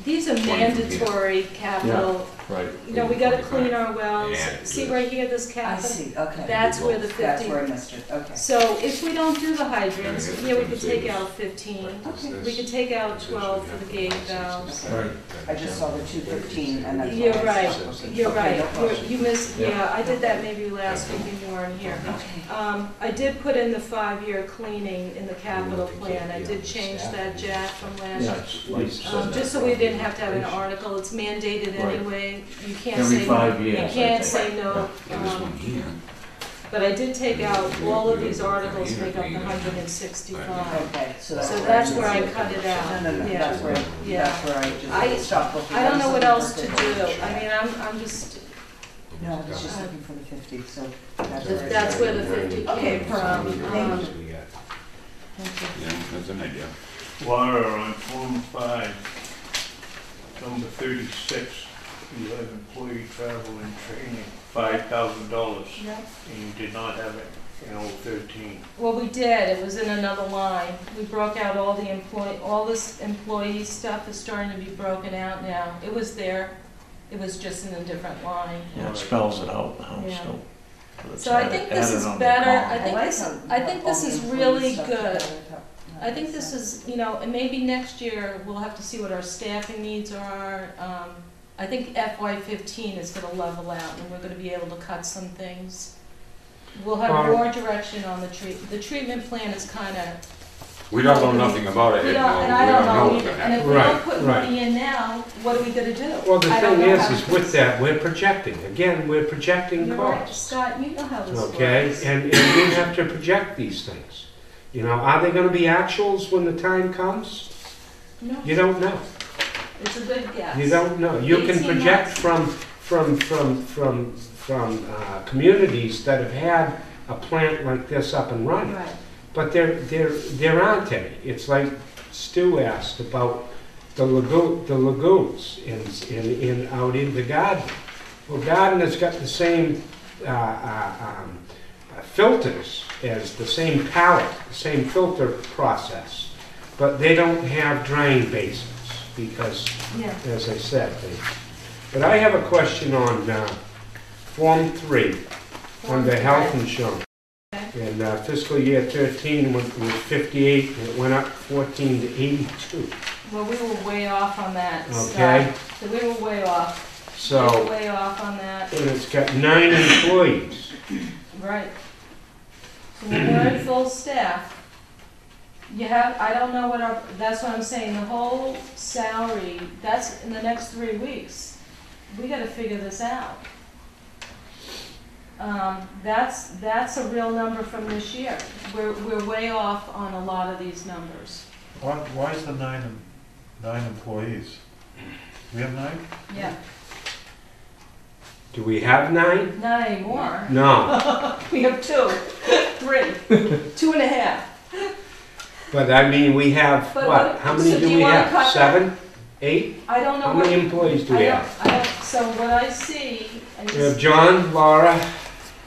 These are 20 from here. mandatory capital, Right. you know, we gotta clean our wells. Yeah, See yes. right here, this I capital? see, okay. That's where the That's 50. where I missed it, okay. So if we don't do the hydrants, Yeah, yeah, we yeah, could yeah. take out 15. We could take out 12 for the gate valves. Right. I just saw the 215 and that's. You're all I right, saw. you're Okay, right. no problem. You missed, Yeah. yeah, I did that maybe last week and you weren't here. Okay. I did put in the 5-year cleaning in the capital plan. I did change that, Jack, from last Yeah, year. it's like you said. Just so we didn't have to have an article, it's mandated Right. anyway. You can't Every say, 5 you years, I can't think. say no. And this one here. But I did take out, all of these articles make up the 165. Okay, so So where that's I where I missed cut it out. No, Yeah. that's where, Yeah. that's where I just stopped looking. I don't know what else to looking do. for- I mean, I'm just, No, I was just looking for the 50, so that's where. that's where the 50 Okay, came from. thank you. Thank you. Yeah, that's an idea. Laura, on Form 5, number 36, you have employee travel and training, $5,000, Yeah. and you did not have it in 013. Well, we did, it was in another line. We broke out all the all this employee stuff is starting to be broken out now. It was there, it was just in a different line. Yeah, it spells it out now, Yeah. so. but it's So I added- think this added is on the better. column. I think like this, how- I think how this all is the employee really stuff good. together. I think this is, you know, and maybe next year we'll have to see what our staffing needs are. I think FY15 is gonna level out and we're gonna be able to cut some things. We'll have more direction on the treatment plan is kinda, We don't know nothing about it. we and don't, and I don't know what's either. gonna And if happen. we don't Right, put right. money in now, what are we gonna do? Well, the I don't thing know how is to with fix that, we're projecting. Again, we're projecting You're right, costs. Scott, you know how this works. Okay, and we have to project these things. You know, are they gonna be actuals when the time comes? No, You don't know. it's a good guess. You don't know. You can 18 project from communities that have had a plant like this up and running. Right. But there aren't any. It's like Stu asked about the lagoons out in the garden. Well, garden has got the same filters as the same palette, the same filter process, but they don't have drain basins because, Yeah. as I said, but I have a question on Form 3 under health insurance. Okay. In fiscal year 13 was 58, and it went up 14 to 82. Well, we were way off on that, Scott. Okay. So we were way off. We So, were way off on that. and it's got 9 employees. Right. So when we're at full staff, you have, I don't know what our, that's what I'm saying, the whole salary, that's in the next 3 weeks. We gotta figure this out. That's a real number from this year. We're way off on a lot of these numbers. Why is the nine employees? We have 9? Yeah, Do we have 9? not anymore. No. We have 2, 3, 2.5. But I mean, we have, But what, what- how many so do do you we wanna have? cut 7? 8? I don't know How what. many employees do we have? So what I see, and We have just, John, Laura,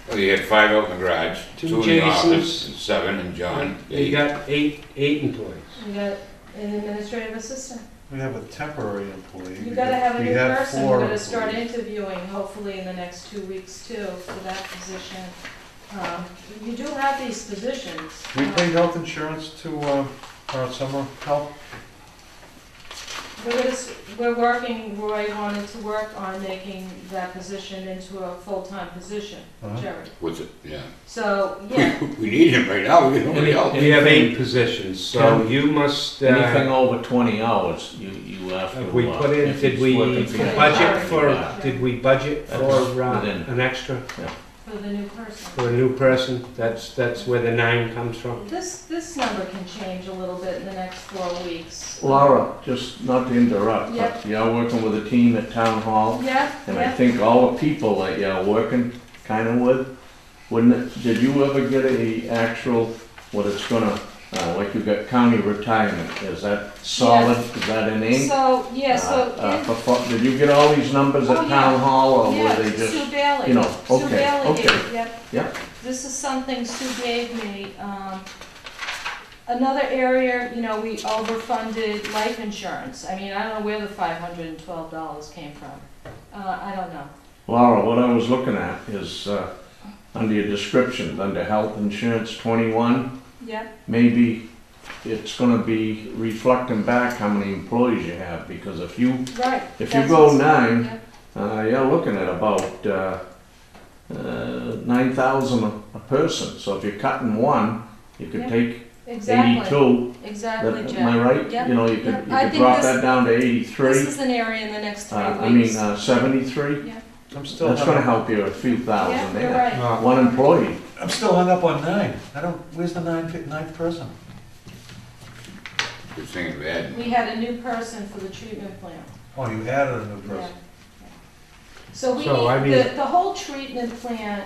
Well, you had 5 out in the garage, Two 2 in the Jasons. office, and 7 and John. you 8. got eight employees. we got an administrative assistant. We have a temporary employee. You gotta have a We new had person, 4 we're gonna start employees. interviewing hopefully in the next 2 weeks too, for that position. You do have these positions. We pay health insurance to our summer help. We're working, Roy wanted to work on making that position into a full-time position, Uh-huh. Jerry. What's it? Yeah. So, yeah, We need him right now. We don't Any- help. We have 8 positions, so you must, Anything over 20 hours, you have to. have we put in, if did it's we working for you. budget for, Yeah. did we budget That's for within. an extra, for the new person. for a new person? That's where the 9 comes from? This number can change a little bit in the next 4 weeks. Laura, just not to interrupt, Yep. but you're working with a team at Town Hall, Yeah, and I yeah. think all the people that you're working kind of with, did you ever get a actual, what it's gonna Like you got county retirement, is that solid, is that in ink? So, yeah, so, Did you get all these numbers Oh, at yeah. town hall, or yeah, were they just, Sue Bailey. you know, Sue okay, Bailey okay. gave, yep. Yep. This is something Sue gave me. Another area, you know, we overfunded life insurance. I mean, I don't know where the $512 came from. I don't know. Laura, what I was looking at is, under your descriptions, under health insurance 21, Yep, maybe it's gonna be reflecting back how many employees you have, because if you right. If you That's go what's- 9, yeah. you're looking at about 9,000 a person. So if you're cutting one, you could Yeah. take Exactly, 82. exactly, That- Jeff. Am I right? Yep, You know, you yep. could, you I could think drop this- that down to This 83. is an area in the next 3 I mean, weeks. 73. I'm still That's hung gonna up, help you a few Yeah, thousand you're there. right. One employee. I'm still hung up on 9. I don't, where's the ninth person? Good thing of adding. We had a new person for the treatment plant. Oh, you added a new Yeah. person. So we So, I need, mean- the whole treatment plant,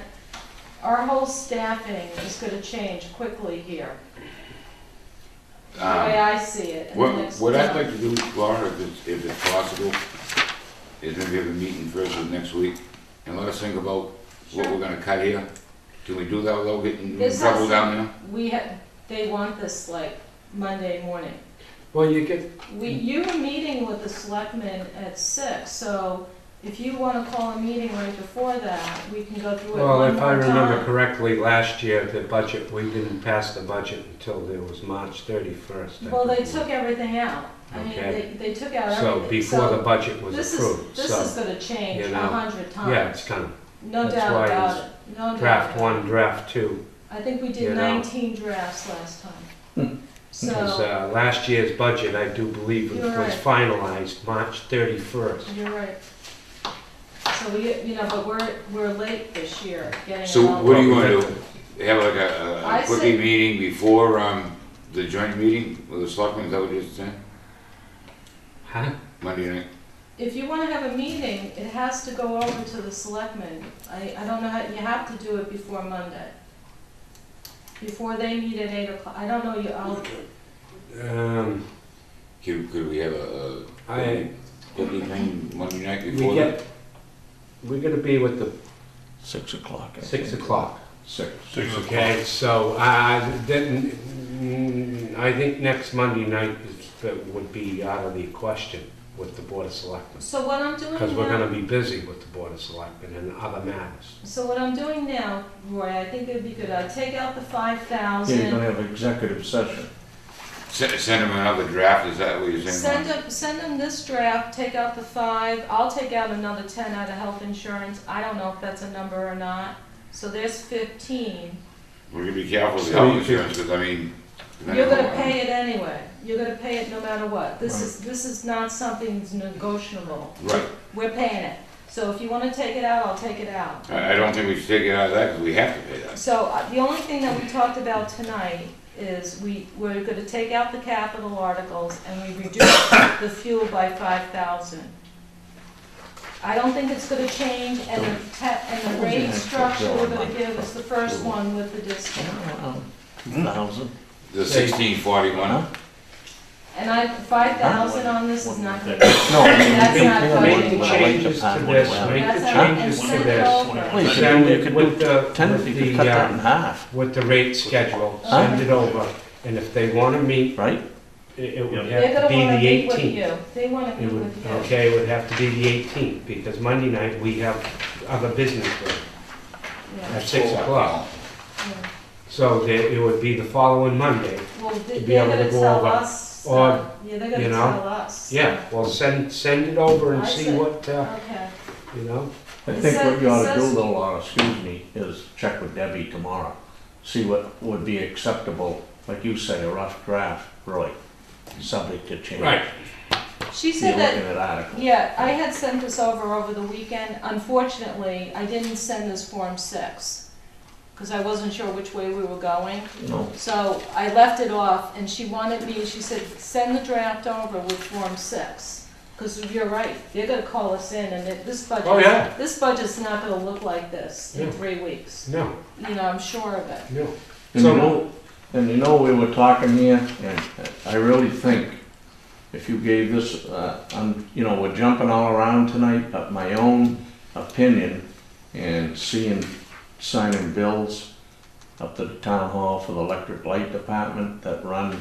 our whole staffing is gonna change quickly here. The way I see it. in the next What I'd month. like to do, Laura, if it's possible, is maybe have a meeting first of next week, and let us think about what we're gonna cut here. Can we do that without getting in This trouble has- down there? We had, they want this like Monday morning. Well, you get, You were meeting with the selectmen at 6, so if you wanna call a meeting right before that, we can go through it well, one if I more remember time. correctly, last year, the budget, we didn't pass the budget until there was March 31st. I Well, they believe. took everything out. I mean, Okay. they took out So everything. before the budget was This is, approved, this is so, gonna change you know, 100 times. yeah, it's kind of No that's doubt why about it's it, no doubt draft about 1, it. draft 2. I think we you did know. 19 drafts last time. Because So, last year's budget, I do believe, You're was right. finalized March 31st. you're right. So we, you know, but we're late this year getting it So all. what do you Well, wanna we do? Have like a I quickie say- meeting before, the joint meeting with the selectmen, is that what you're saying? Huh? Monday night? If you wanna have a meeting, it has to go over to the selectmen. I don't know how, you have to do it before Monday. Before they meet at 8 o'clock. I don't know, Could we have a I, quickie thing Monday night we before that? get, we're gonna be with the 6 o'clock. I 6 think. o'clock. 6. 6 o'clock. Okay, so, then, I think next Monday night would be out of the question with the Board of Selectmen. so what I'm doing now. Because we're gonna be busy with the Board of Selectmen and other matters. So what I'm doing now, Roy, I think it'd be good, I'd take out the Yeah, you're 5,000. gonna have executive session. Send them another draft, is that what you're saying? Send them this draft, take out the 5, I'll take out another 10 out of health insurance, I don't know if that's a number or not. So there's 15. We're gonna be careful with the So health you could- insurance, because I mean. You're gonna pay it anyway, you're gonna pay it no matter what. This is not something that's negotiable. Right, We're paying it. So if you wanna take it out, I'll take it out. I don't think we should take it out of that, because we have to pay that. So the only thing that we talked about tonight is we're gonna take out the capital articles and we reduce the fuel by 5,000. I don't think it's gonna change, and the rate structure we're gonna give is the first one with the discount. 2,000. The 1641, And 5,000 on this is not good. No, That's not Make good. the changes to this, make the That's not- changes and to send it this. over. Well, you Send could it do with the, 10, with you could the, cut that in half, with the rate schedule, send it over, and if they wanna meet, right? it would They're have to gonna be wanna the meet with 18th. you. They wanna meet It would, with you. okay, it would have to be the 18th, because Monday night, we have other business Yeah. at 6 o'clock. Yeah. So it would be the following Monday. Well, be they're able to gonna go tell over, us, or, yeah, they're gonna you know, tell us. Yeah, well, send it over and I see see. what, Okay. you know, I It think what you ought to says- do though, Laura, excuse me, is check with Debbie tomorrow. See what would be acceptable, like you say, a rough draft, Roy, subject to change. right. She You're said that, looking at articles. yeah, I had sent this over the weekend. Unfortunately, I didn't send this Form 6, because I wasn't sure which way we were going. No, So I left it off, and she wanted me, she said, send the draft over with Form 6. Because you're right, they're gonna call us in, and this budget, Oh, yeah. this budget's not gonna look like this in No. 3 weeks. No, You know, I'm sure of it. no. and So- you know, And you know, we were talking here, and I really think if you gave this, you know, we're jumping all around tonight, but my own opinion and signing bills up to the town hall for the electric light department that run,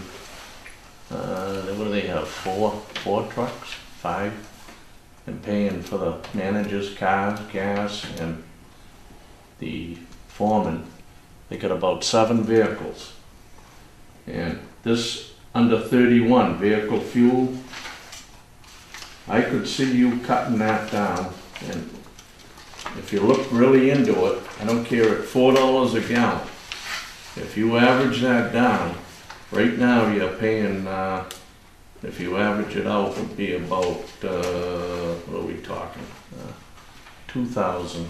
what do they have, four trucks, 5? And paying for the manager's cars, gas, and the foreman. They got about 7 vehicles. And this under 31 vehicle fuel, I could see you cutting that down. And if you look really into it, I don't care at $4 a gallon. If you average that down, right now you're paying, if you average it out, would be about, what are we talking? 2,000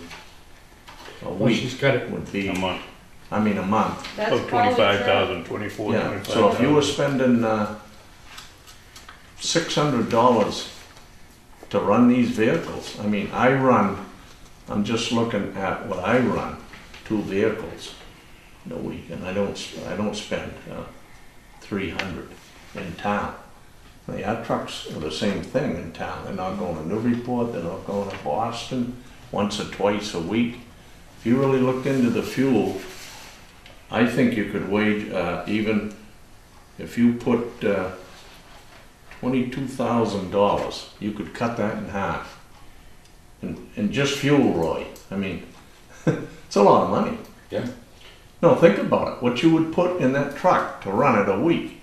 a Well, week she's got it. would be, A month, I mean, a month. That's about probably true. 25,000, 24, Yeah, 25,000. so if you were spending $600 to run these vehicles, I mean, I'm just looking at what I run, 2 vehicles a week, and I don't spend 300 in town. Our trucks are the same thing in town. They're not going to Newburyport, they're not going to Boston once or twice a week. If you really looked into the fuel, I think you could wage, even if you put $22,000, you could cut that in half. And just fuel, Roy. I mean, it's a lot of money. Yeah. No, think about it. What you would put in that truck to run it a week.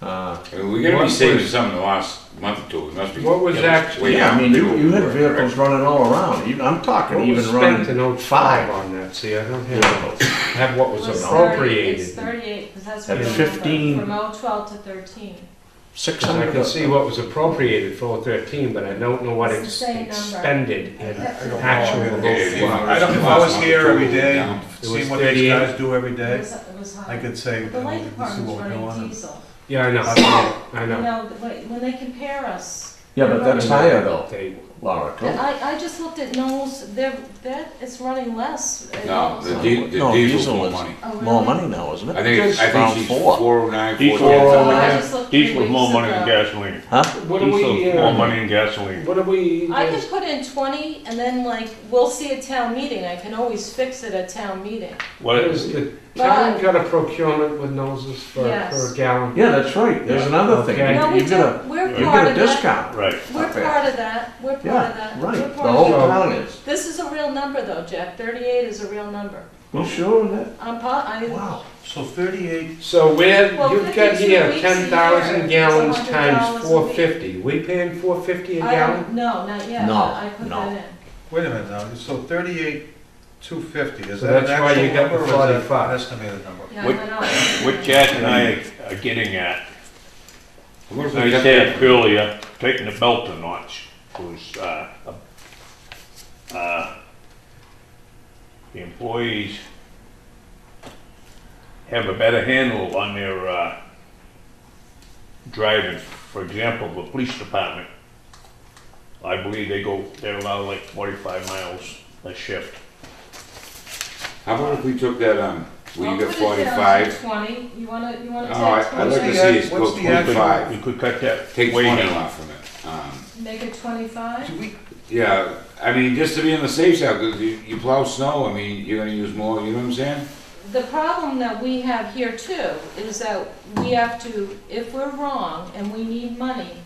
I mean, we gotta What be saving was- some in the last month or two. It must be. What was getting actually- way Yeah, I down. mean, Big you old had work, vehicles running all around. I'm talking What was even spent running in 05 5 on that? See, I don't vehicles. have what was It was 30 It's appropriated. 38, because that's At what I 15. remember, from 012 to 13. I 600. can see what was appropriated for 13, but I don't know what It's the same number. expended in don't actual Yeah, low if you- I don't, if I was here every day, Yeah. It was seeing what these 38. guys do every It day, was high. I could say, The light this is department's what we're running doing. diesel. Yeah, I know, I You know. know, when they compare us, Yeah, but that's higher though, They- Laura, too. I just looked at Knowles, that is running less. No, the No, diesel's diesel more is- money. Oh, really? More money now, isn't I it? think, I Around think she's 4. 409, Diesel. 410. Oh, I Yeah. just looked 3 Diesel's more weeks money than ago. gasoline. Huh? What do we, Diesel's more money than gasoline. what do we? I could put in 20 and then like, we'll see at town meeting, I can always fix it at town meeting. What Has is, the town got a procurement with noses for Yes. a gallon? Yeah, that's right. There's another thing. Okay. No, we You get do, we're you part get a of that. discount. right, We're up there. part of that, we're part of Yeah, that. We're right. The part of whole that. town is. This is a real number though, Jack, 38 is a real number. You sure of that? Wow, so 38, So where, Well, you've got 52 here weeks a 10,000 year, gallons it's times $100 a week. 450. We paying 450 a I gallon? don't, no, not yet, No, but I put no. that in. wait a minute now, so 38,250, is So that an that's why actual you got number the or is that 45. an estimated number? Yeah, What- I know. what Jack and I are getting at, What if I we got said that? earlier, taking the belt a notch was, the employees have a better handle on their, driving. For example, the police department, I believe they're allowed like 45 miles a shift. How about if we took that, where I'll you got put it down to 45? 20, you wanna take Oh, 20? I'd like to see us go What's the actual- 25. We could cut that Take way 20 down. off of it. Make it 25? Do we, Yeah, I mean, just to be on the safe side, because you plow snow, I mean, you're gonna use more, you know what I'm saying? The problem that we have here too is that we have to, if we're wrong and we need money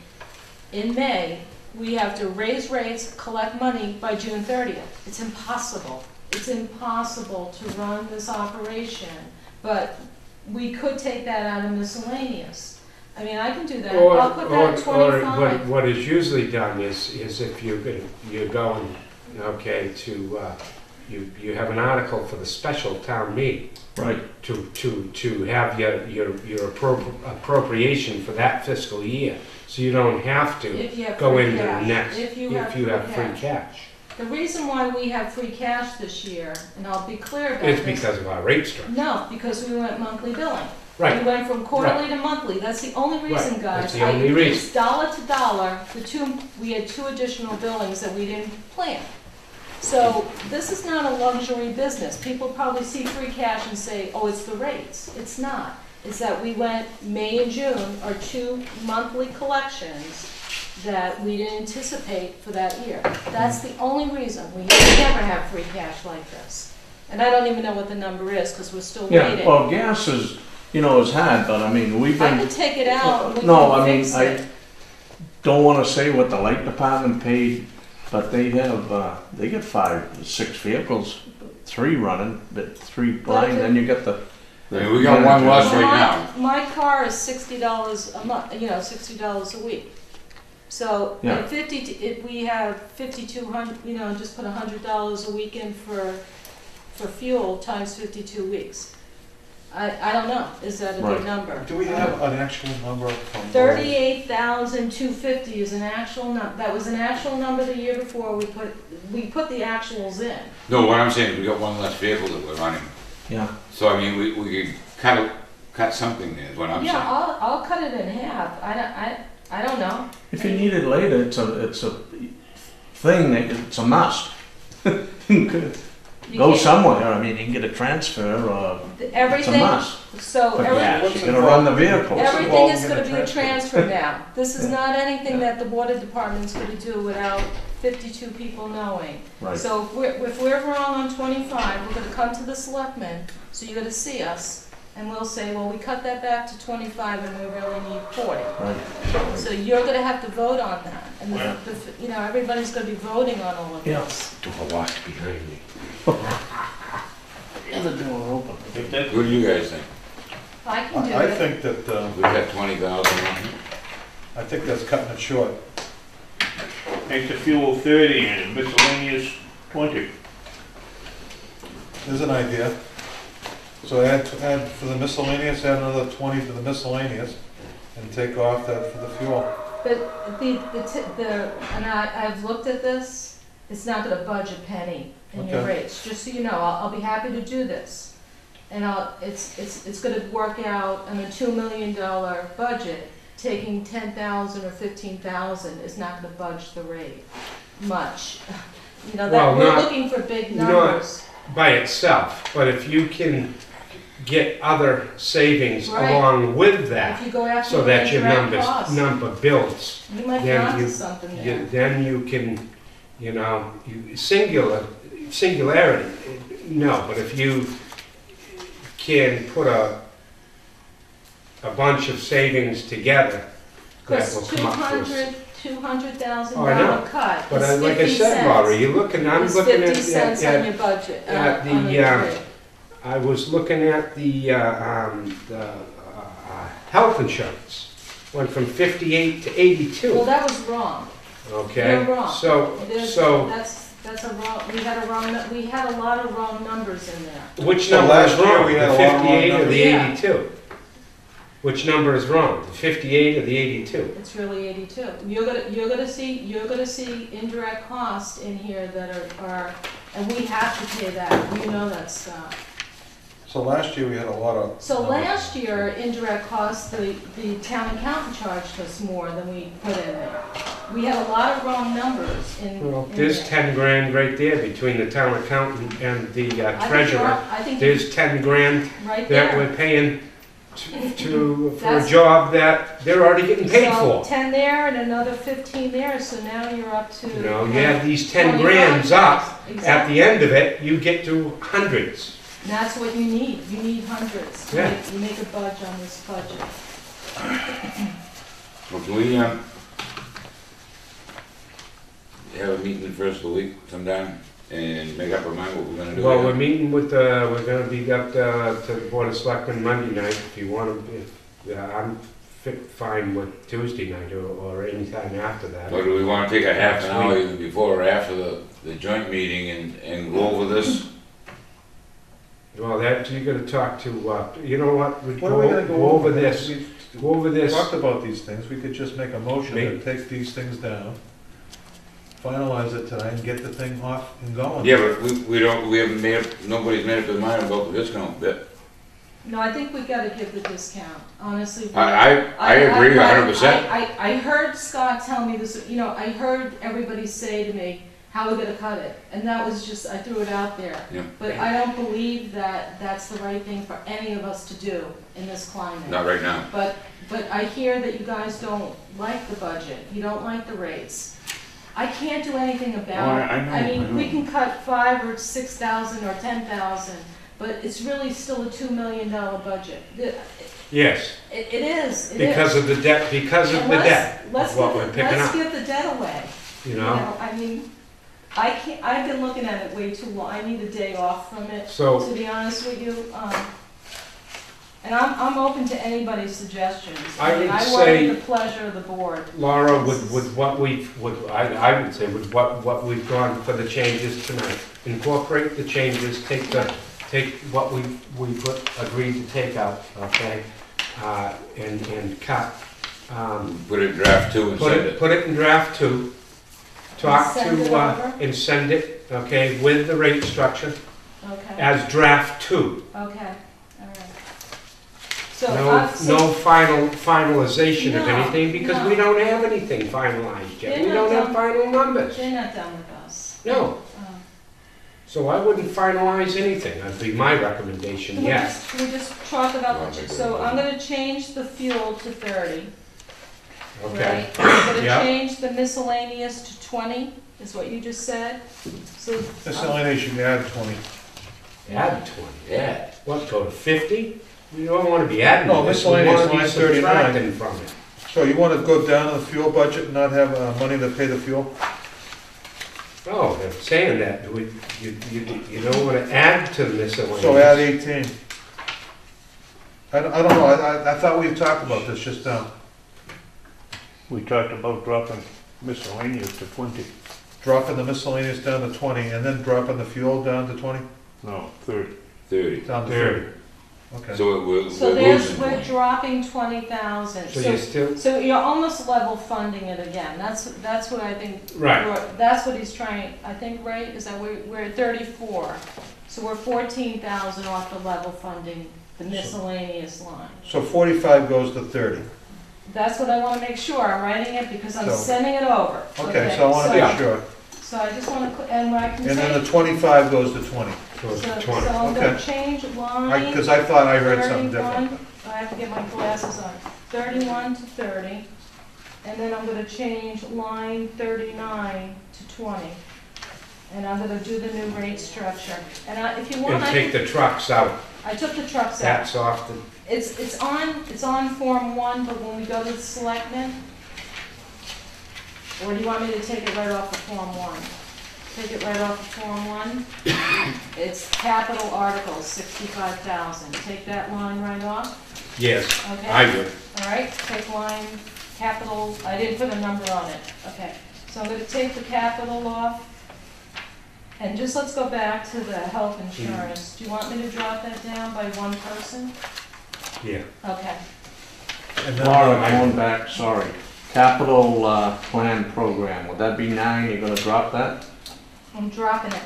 in May, we have to raise rates, collect money by June 30th. It's impossible. It's impossible to run this operation, but we could take that out of miscellaneous. I mean, I can do that. I'll put that at 25. what is usually done is if you're going, okay, to, you have an article for the special town meeting. Right. To have your appropriation for that fiscal year, so you don't have to If you have go free into the cash. next, If you have free cash. cash. The reason why we have free cash this year, and I'll be clear about It's this. because of our rate structure. No, because we went monthly billing. Right, We went from quarterly to monthly, that's the only reason, Right, guys. that's the only I reason. increased dollar to dollar, we had 2 additional billings that we didn't plan. So this is not a luxury business. People probably see free cash and say, oh, it's the rates. It's not. It's that we went, May and June are 2 monthly collections that we didn't anticipate for that year. That's the only reason. We never have free cash like this. And I don't even know what the number is, because we're still Yeah, waiting. well, gas is, is hard, but I mean, we've I been, could take it out and we No, I can mean, fix I- it. don't wanna say what the light department paid, but they have, they get 5, 6 vehicles, 3 running, but 3 blind, then you got the. I mean, we got one less right now. My car is $60 a month, $60 a week. So Yeah. at if we have 5,200, just put $100 a week in for fuel times 52 weeks. I don't know, is that a Right. good number? Do we have an actual number from? 38,250 is an actual that was an actual number the year before, we put the actuals in. No, what I'm saying is we got one less vehicle that we're running. Yeah, So I mean, we could cut something there, is what I'm Yeah, saying. I'll cut it in half. I don't know. if you need it later, it's a thing that, it's a must. You Go can't- somewhere, I mean, you can get a transfer, or it's a Everything, must. so But every, gas, what's you're gonna run the vehicle. everything involved is in gonna a be a transfer? transfer now. This is Yeah. not anything Yeah. that the water department's gonna do without 52 people knowing. Right. So if we're wrong on 25, we're gonna come to the selectmen, so you're gonna see us, and we'll say, well, we cut that back to 25 and we really need 40. Right. So you're gonna have to vote on that, and Yeah. everybody's gonna be voting on all of Yeah. this. Door locked behind me. Yeah, the door open. If that, What do you guys think? I can do I it. think that, We've got 20,000 on here. I think that's cutting it short. make the fuel 30 and miscellaneous 20. There's an idea. So add for the miscellaneous, add another 20 for the miscellaneous, and take off that for the fuel. But I've looked at this, it's not gonna budge a penny in your Okay. rates, just so you know, I'll be happy to do this. And it's gonna work out on a $2 million budget, taking 10,000 or 15,000 is not gonna budge the rate much. Well, We're not- looking for big not- numbers. By itself, but if you can get other savings Right. along with that, If you go after so the that your indirect costs, number builds, you might be then onto you- something there. then you can, singularity, no, but if you can put a bunch of savings together, that Chris, will come up to us. $200,000 Oh, I know. cut But is like I 50 said, cents. Laurie, I'm It's looking 50 cents on your budget, at on the, the rate. I was looking at the health insurance, went from 58 to Well, 82, that was wrong. okay? You're wrong. So, That's a wrong, we had a lot of wrong numbers in there. which So number is last year wrong, we the had a lot of wrong 58 or numbers. the Yeah. 82? Which number is wrong, the 58 or the 82? It's really 82. You're gonna see indirect costs in here that are, and we have to pay that. You know that stuff. So last year we had a lot of. So last year, indirect costs, the town accountant charged us more than we put in there. We had a lot of wrong numbers in Well, in there's there. 10 grand right there between the town accountant and the I think treasurer. I think There's 10 grand right that there. we're paying for a That's- job that they're already getting paid So for. 10 there and another 15 there, so now you're up to. You know, you have these 10 25. grands up, at Exactly. the end of it, you get to hundreds. And that's what you need. You need hundreds. Yeah. You make a budge on this budget. Well, can we, have a meeting the first of the week sometime and make up our mind what we're gonna do? Well, here? we're meeting with, we're gonna be up to the Board of Selectmen Monday night, if you want to, I'm fine with Tuesday night or any time after that. Or do we wanna take a half an hour either before or after the joint meeting and go over this? Well, that, you gotta talk to, you know what, we What are we gonna go over this, We go over this. talked about these things, we could just make a motion to take these things down, finalize it tonight and get the thing off and going. Yeah, but we haven't made up, nobody's made up their mind about the discount bit. No, I think we gotta give the discount, honestly. I agree 100%. I heard Scott tell me this, I heard everybody say to me, how are we gonna cut it? And that was just, I threw it out there. Yeah. But I don't believe that that's the right thing for any of us to do in this climate. Not right now. But I hear that you guys don't like the budget, you don't like the rates. I can't do anything about it. Oh, I know, mean, I know. we can cut 5 or 6,000 or 10,000, but it's really still a $2 million budget. Yes, It is, it is. because of the debt, And let's what we're picking let's up, give the debt away. you know? I mean, I can't, I've been looking at it way too long, I need a day off from it, So- to be honest with you. And I'm open to anybody's suggestions. I would mean, I say- want the pleasure of the board. Laura, with what I would say, with what we've gone for the changes tonight, incorporate the changes, take what we agreed to take out, okay? And cut. Put it in draft 2 and send it. Put it in draft 2. Talk Send it to, over? and send it, okay, with the rate structure Okay, as draft 2. okay, all right. So, No final finalization of No, anything, because no. we don't have anything finalized yet. They're We not don't have done. final numbers. they're not done with us. No, Um, so I wouldn't finalize anything, that'd be my recommendation, yes. Can we just talk about, so I'm gonna change the fuel to 30, Okay, right? I'm gonna Yeah. change the miscellaneous to 20, is what you just said? So, Miscellaneous, you can add 20. add 20. Yeah. What, go to 50? We don't wanna be adding No, to this, we miscellaneous wanna be line 39. subtracting from it. So you wanna go down to the fuel budget and not have money to pay the fuel? Oh, they're saying that, you don't wanna add to the miscellaneous. So add 18. I don't know, I thought we talked about this just now. We talked about dropping miscellaneous to 20. Dropping the miscellaneous down to 20 and then dropping the fuel down to 20? No, 30. 30. Down to 30. 30. Okay. So we're so losing we're 20. dropping 20,000. So you're still, So you're almost level funding it again, that's what I think. Right. That's what he's trying, I think, right, is that we're at 34, so we're 14,000 off the level funding, the miscellaneous line. So 45 goes to 30. That's what I wanna make sure, I'm writing it because I'm So- sending it over. Okay, so I wanna make sure. So I just wanna, and what I can And then say, the 25 goes to 20. goes so to 20. I'm gonna Okay. change line. Because I thought I heard something different. 31, I have to get my glasses on, 31 to 30, and then I'm gonna change line 39 to 20. And I'm gonna do the new rate structure. And if you want, And take the trucks out, I took the trucks out. that's off the, It's on Form 1, but when we go to the selectmen, or do you want me to take it right off of Form 1? Take it right off of Form 1? It's capital articles, 65,000. Take that line right off, yes, okay? I would. All right, take line capital, I didn't put a number on it, okay. So I'm gonna take the capital off. And just let's go back to the health insurance. Do you want me to drop that down by one person? Yeah. Okay. And then- Laura, going back, sorry. Capital plan program, would that be 9? You're gonna drop that? I'm dropping it.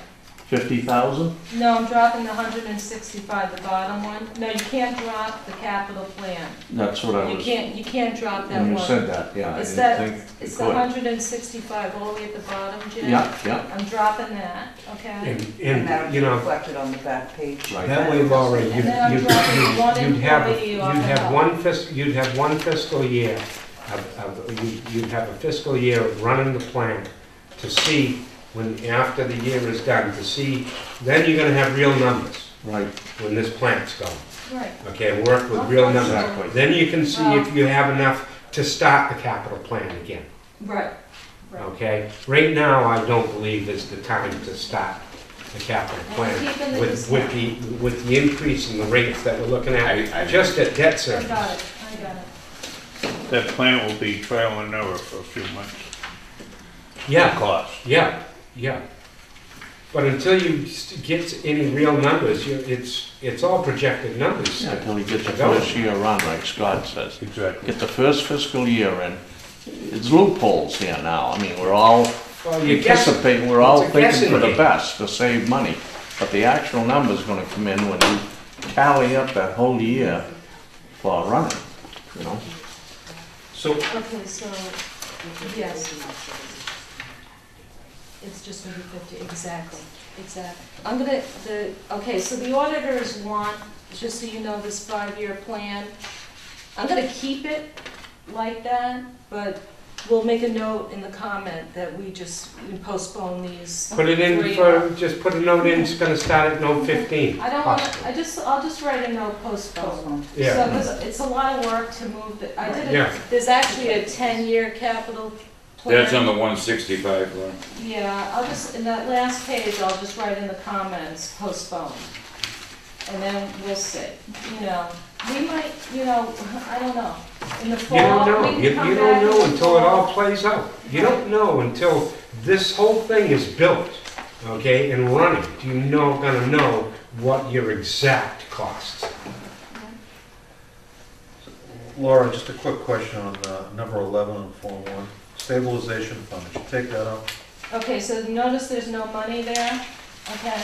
50,000? No, I'm dropping the 165, the bottom one. No, you can't drop the capital plan. That's what I You was, can't drop that when you one. said that, yeah, I It's didn't that, think you it's the could. 165 all the way at the bottom, Jim. Yeah, yeah, I'm dropping that, okay? And that'll And, be you know, reflected on the back page. right. that way, Laura, And then I'm dropping one you'd have, employee off you'd the have health. you'd have one fiscal year, you'd have a fiscal year of running the plan to see when, after the year is done, to see, then you're gonna have real numbers Right, when this plant's going. Right. Okay, work with real numbers. exactly. Then you can see if you have enough to start the capital plan again, Right, right. okay? Right now, I don't believe is the time to start the capital And plan. keeping the With the increase in the rates that we're looking I- at, just at debt I service. got it. That plan will be trial and error for a few months. Yeah, Cost. yeah, yeah. But until you get any real numbers, it's all projected numbers. Yeah, until you get the first year run, like Scott says. Exactly. Get the first fiscal year in. It's loopholes here now. I mean, we're all Well, you guess, anticipating, we're all It's a thinking guessing for the game. best, to save money. But the actual number's gonna come in when you tally up that whole year for running, you know? so, Okay, so, yes. It's just gonna be 50, exactly, exactly. I'm gonna, okay, so the auditors want, just so you know, this 5-year plan. I'm gonna keep it like that, but we'll make a note in the comment that we postpone these. Put it in 3 for, just put a note in, it's gonna start at note 15. I don't want possibly. to, I'll just write a note postpone. Postpone. Yeah. So, 'cause it's a lot of work to move the, I did Yeah. it, there's actually a 10-year capital plan. That's on the 165, Laura. Yeah, I'll just, in that last page, I'll just write in the comments, postpone. And then we'll see, you know, we might, you know, I don't know, in the You fall, don't know, we you can come you back don't in know the until it all fall. plays out. You don't know until this whole thing is built, okay, and running. Do you gonna know what your exact costs? Laura, just a quick question on number 11 on Form 1, stabilization fund, did you take that out? Okay, so notice there's no money there, okay?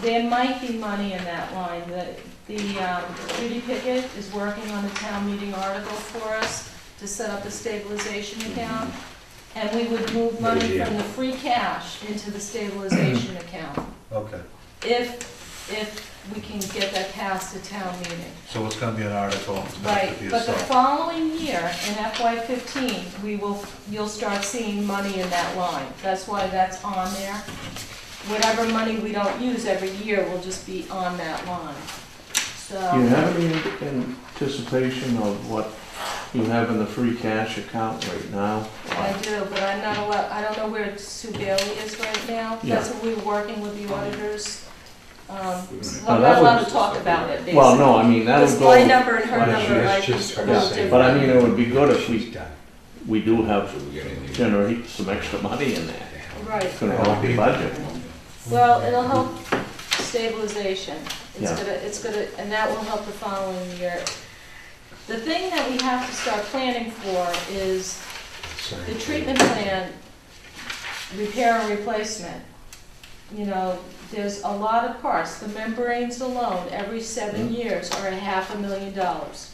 There might be money in that line. Judy Pickett is working on a town meeting article for us to set up a stabilization account. And we would move money from the free cash into the stabilization account Okay, if we can get that passed at town meeting. so it's gonna be an article, it's gonna have Right, to be a but the sub. following year, in FY15, you'll start seeing money in that line. That's why that's on there. Whatever money we don't use every year will just be on that line. Do you So, have any anticipation of what you have in the free cash account right now? I do, but I'm not allowed, I don't know where Sue Bailey is right now. That's what we were working with the auditors. I'm Oh, not that allowed would- to talk about it, basically. Well, no, I mean, that'll Because my go, number and her Well, number that's are just just for a the little same. different. but I mean, it would be good if She's done. we do have, So we get anything. generate some extra money in there. Right. It's gonna help the budget. Well, it'll help stabilization. Yeah. It's gonna, and that will help the following year. The thing that we have to start planning for is the treatment plan, repair and replacement. You know, there's a lot of parts. The membranes alone, every 7 years, are $500,000.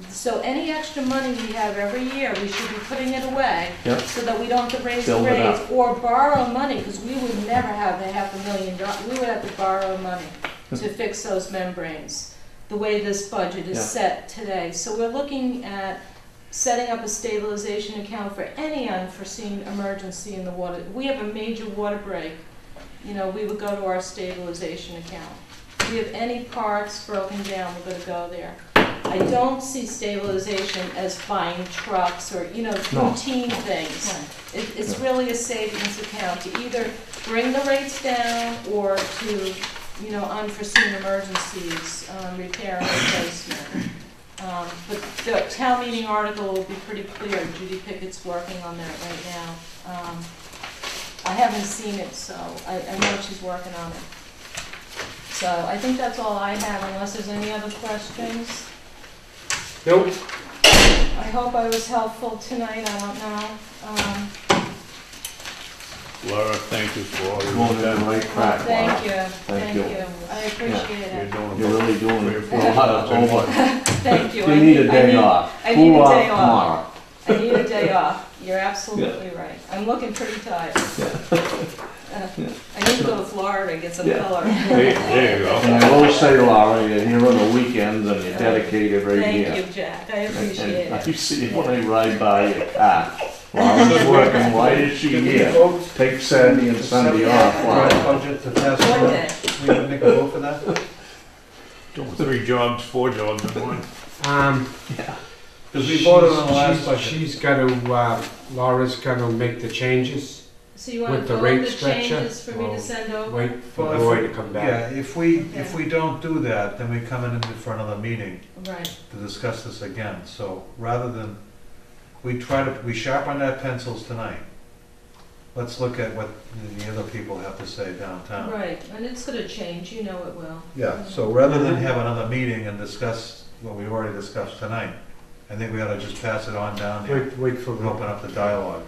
So any extra money we have every year, we should be putting it away Yep. so that we don't have to raise the Build it rates up. or borrow money, because we would never have the $500,000. We would have to borrow money to fix those membranes, the way this budget is Yeah. set today. So we're looking at setting up a stabilization account for any unforeseen emergency in the water. If we have a major water break, you know, we would go to our stabilization account. If we have any parts broken down, we're gonna go there. I don't see stabilization as buying trucks or, you know, No. routine things. Right. It's really a savings account to either bring the rates down or to, you know, unforeseen emergencies, repair and replacement. But the town meeting article will be pretty clear. Judy Pickett's working on that right now. I haven't seen it, so I know she's working on it. So I think that's all I have, unless there's any other questions. Nope, I hope I was helpful tonight, I don't know. Laura, thank you for all Going your in the done. right track. Thank you, Thank thank you. you. I appreciate You're it. doing You're really doing Three or a four lot of months. homework. Thank you. You need a day off. I need a Cool day off off. tomorrow. I need a day off. You're absolutely right. I'm looking pretty tired. I need to go to Florida and get some Yeah. color. There you go. And I will say, Laura, you're here on the weekends and you're dedicated right here. Thank you, Jack. I appreciate And it. I see it when I ride by your car. Laura's working, why is she here? Take Saturday and Sunday off, Right, Laura. budget to pass One around, day. we gonna make a vote for that? Doing 3 jobs, 4 jobs in one. Because we voted on the last she's- budget. She's gotta, Laura's gonna make the changes. So you want With to the fill rate in the structure, changes for me or to send over? Wait for Well, if Roy we- to come back. Yeah, if we don't do that, then we come in for another meeting Right. to discuss this again. So rather than, we sharpen our pencils tonight. Let's look at what the other people have to say downtown. Right, and it's gonna change, you know it will. Yeah, so rather than have another meeting and discuss what we already discussed tonight, I think we ought to just pass it on down there Wait for and open up the dialogue.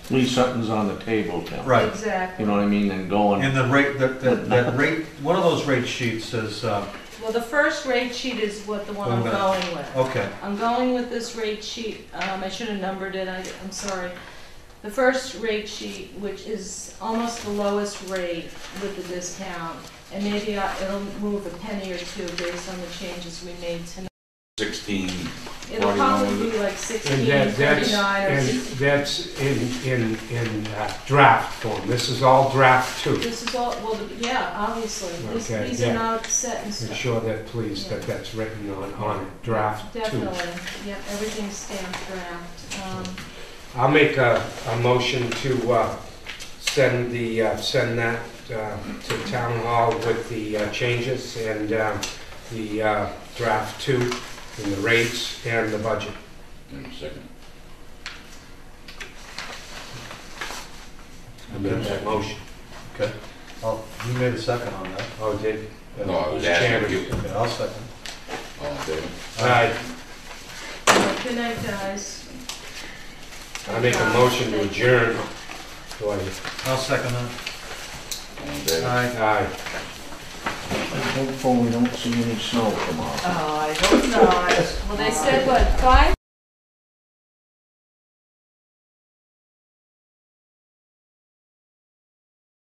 At least something's on the table, Tim. Right. Exactly. You know what I mean, and going, And the rate, that rate, one of those rate sheets says, Well, the first rate sheet is what the one I'm Well, going with. okay, I'm going with this rate sheet, I should have numbered it, I'm sorry. the first rate sheet, which is almost the lowest rate with the discount, and maybe it'll move a penny or two based on the changes we made tonight. 16, It'll 41 probably was be it? like And 16, that's, 39, or and 60. that's in draft form. This is all draft too. This is all, well, yeah, obviously, Okay, these yeah. are not set in Make stone. sure that, please, that that's written on it, draft two. Definitely, yep, everything's stamped draft. I'll make a motion to send that to town hall with the changes and the draft two and the rates and the budget. In a second. I made that motion. Okay. Oh, you made a second on that. Oh, did? No, I was Mr. asking Chairman. you. Okay, I'll second. All in favor? Aye. Good night, guys. I make a motion to adjourn. Do I? I'll second that. All in favor? Aye. Hopefully we don't see any snow tomorrow. Oh, I hope not. Well, they said, what, 5?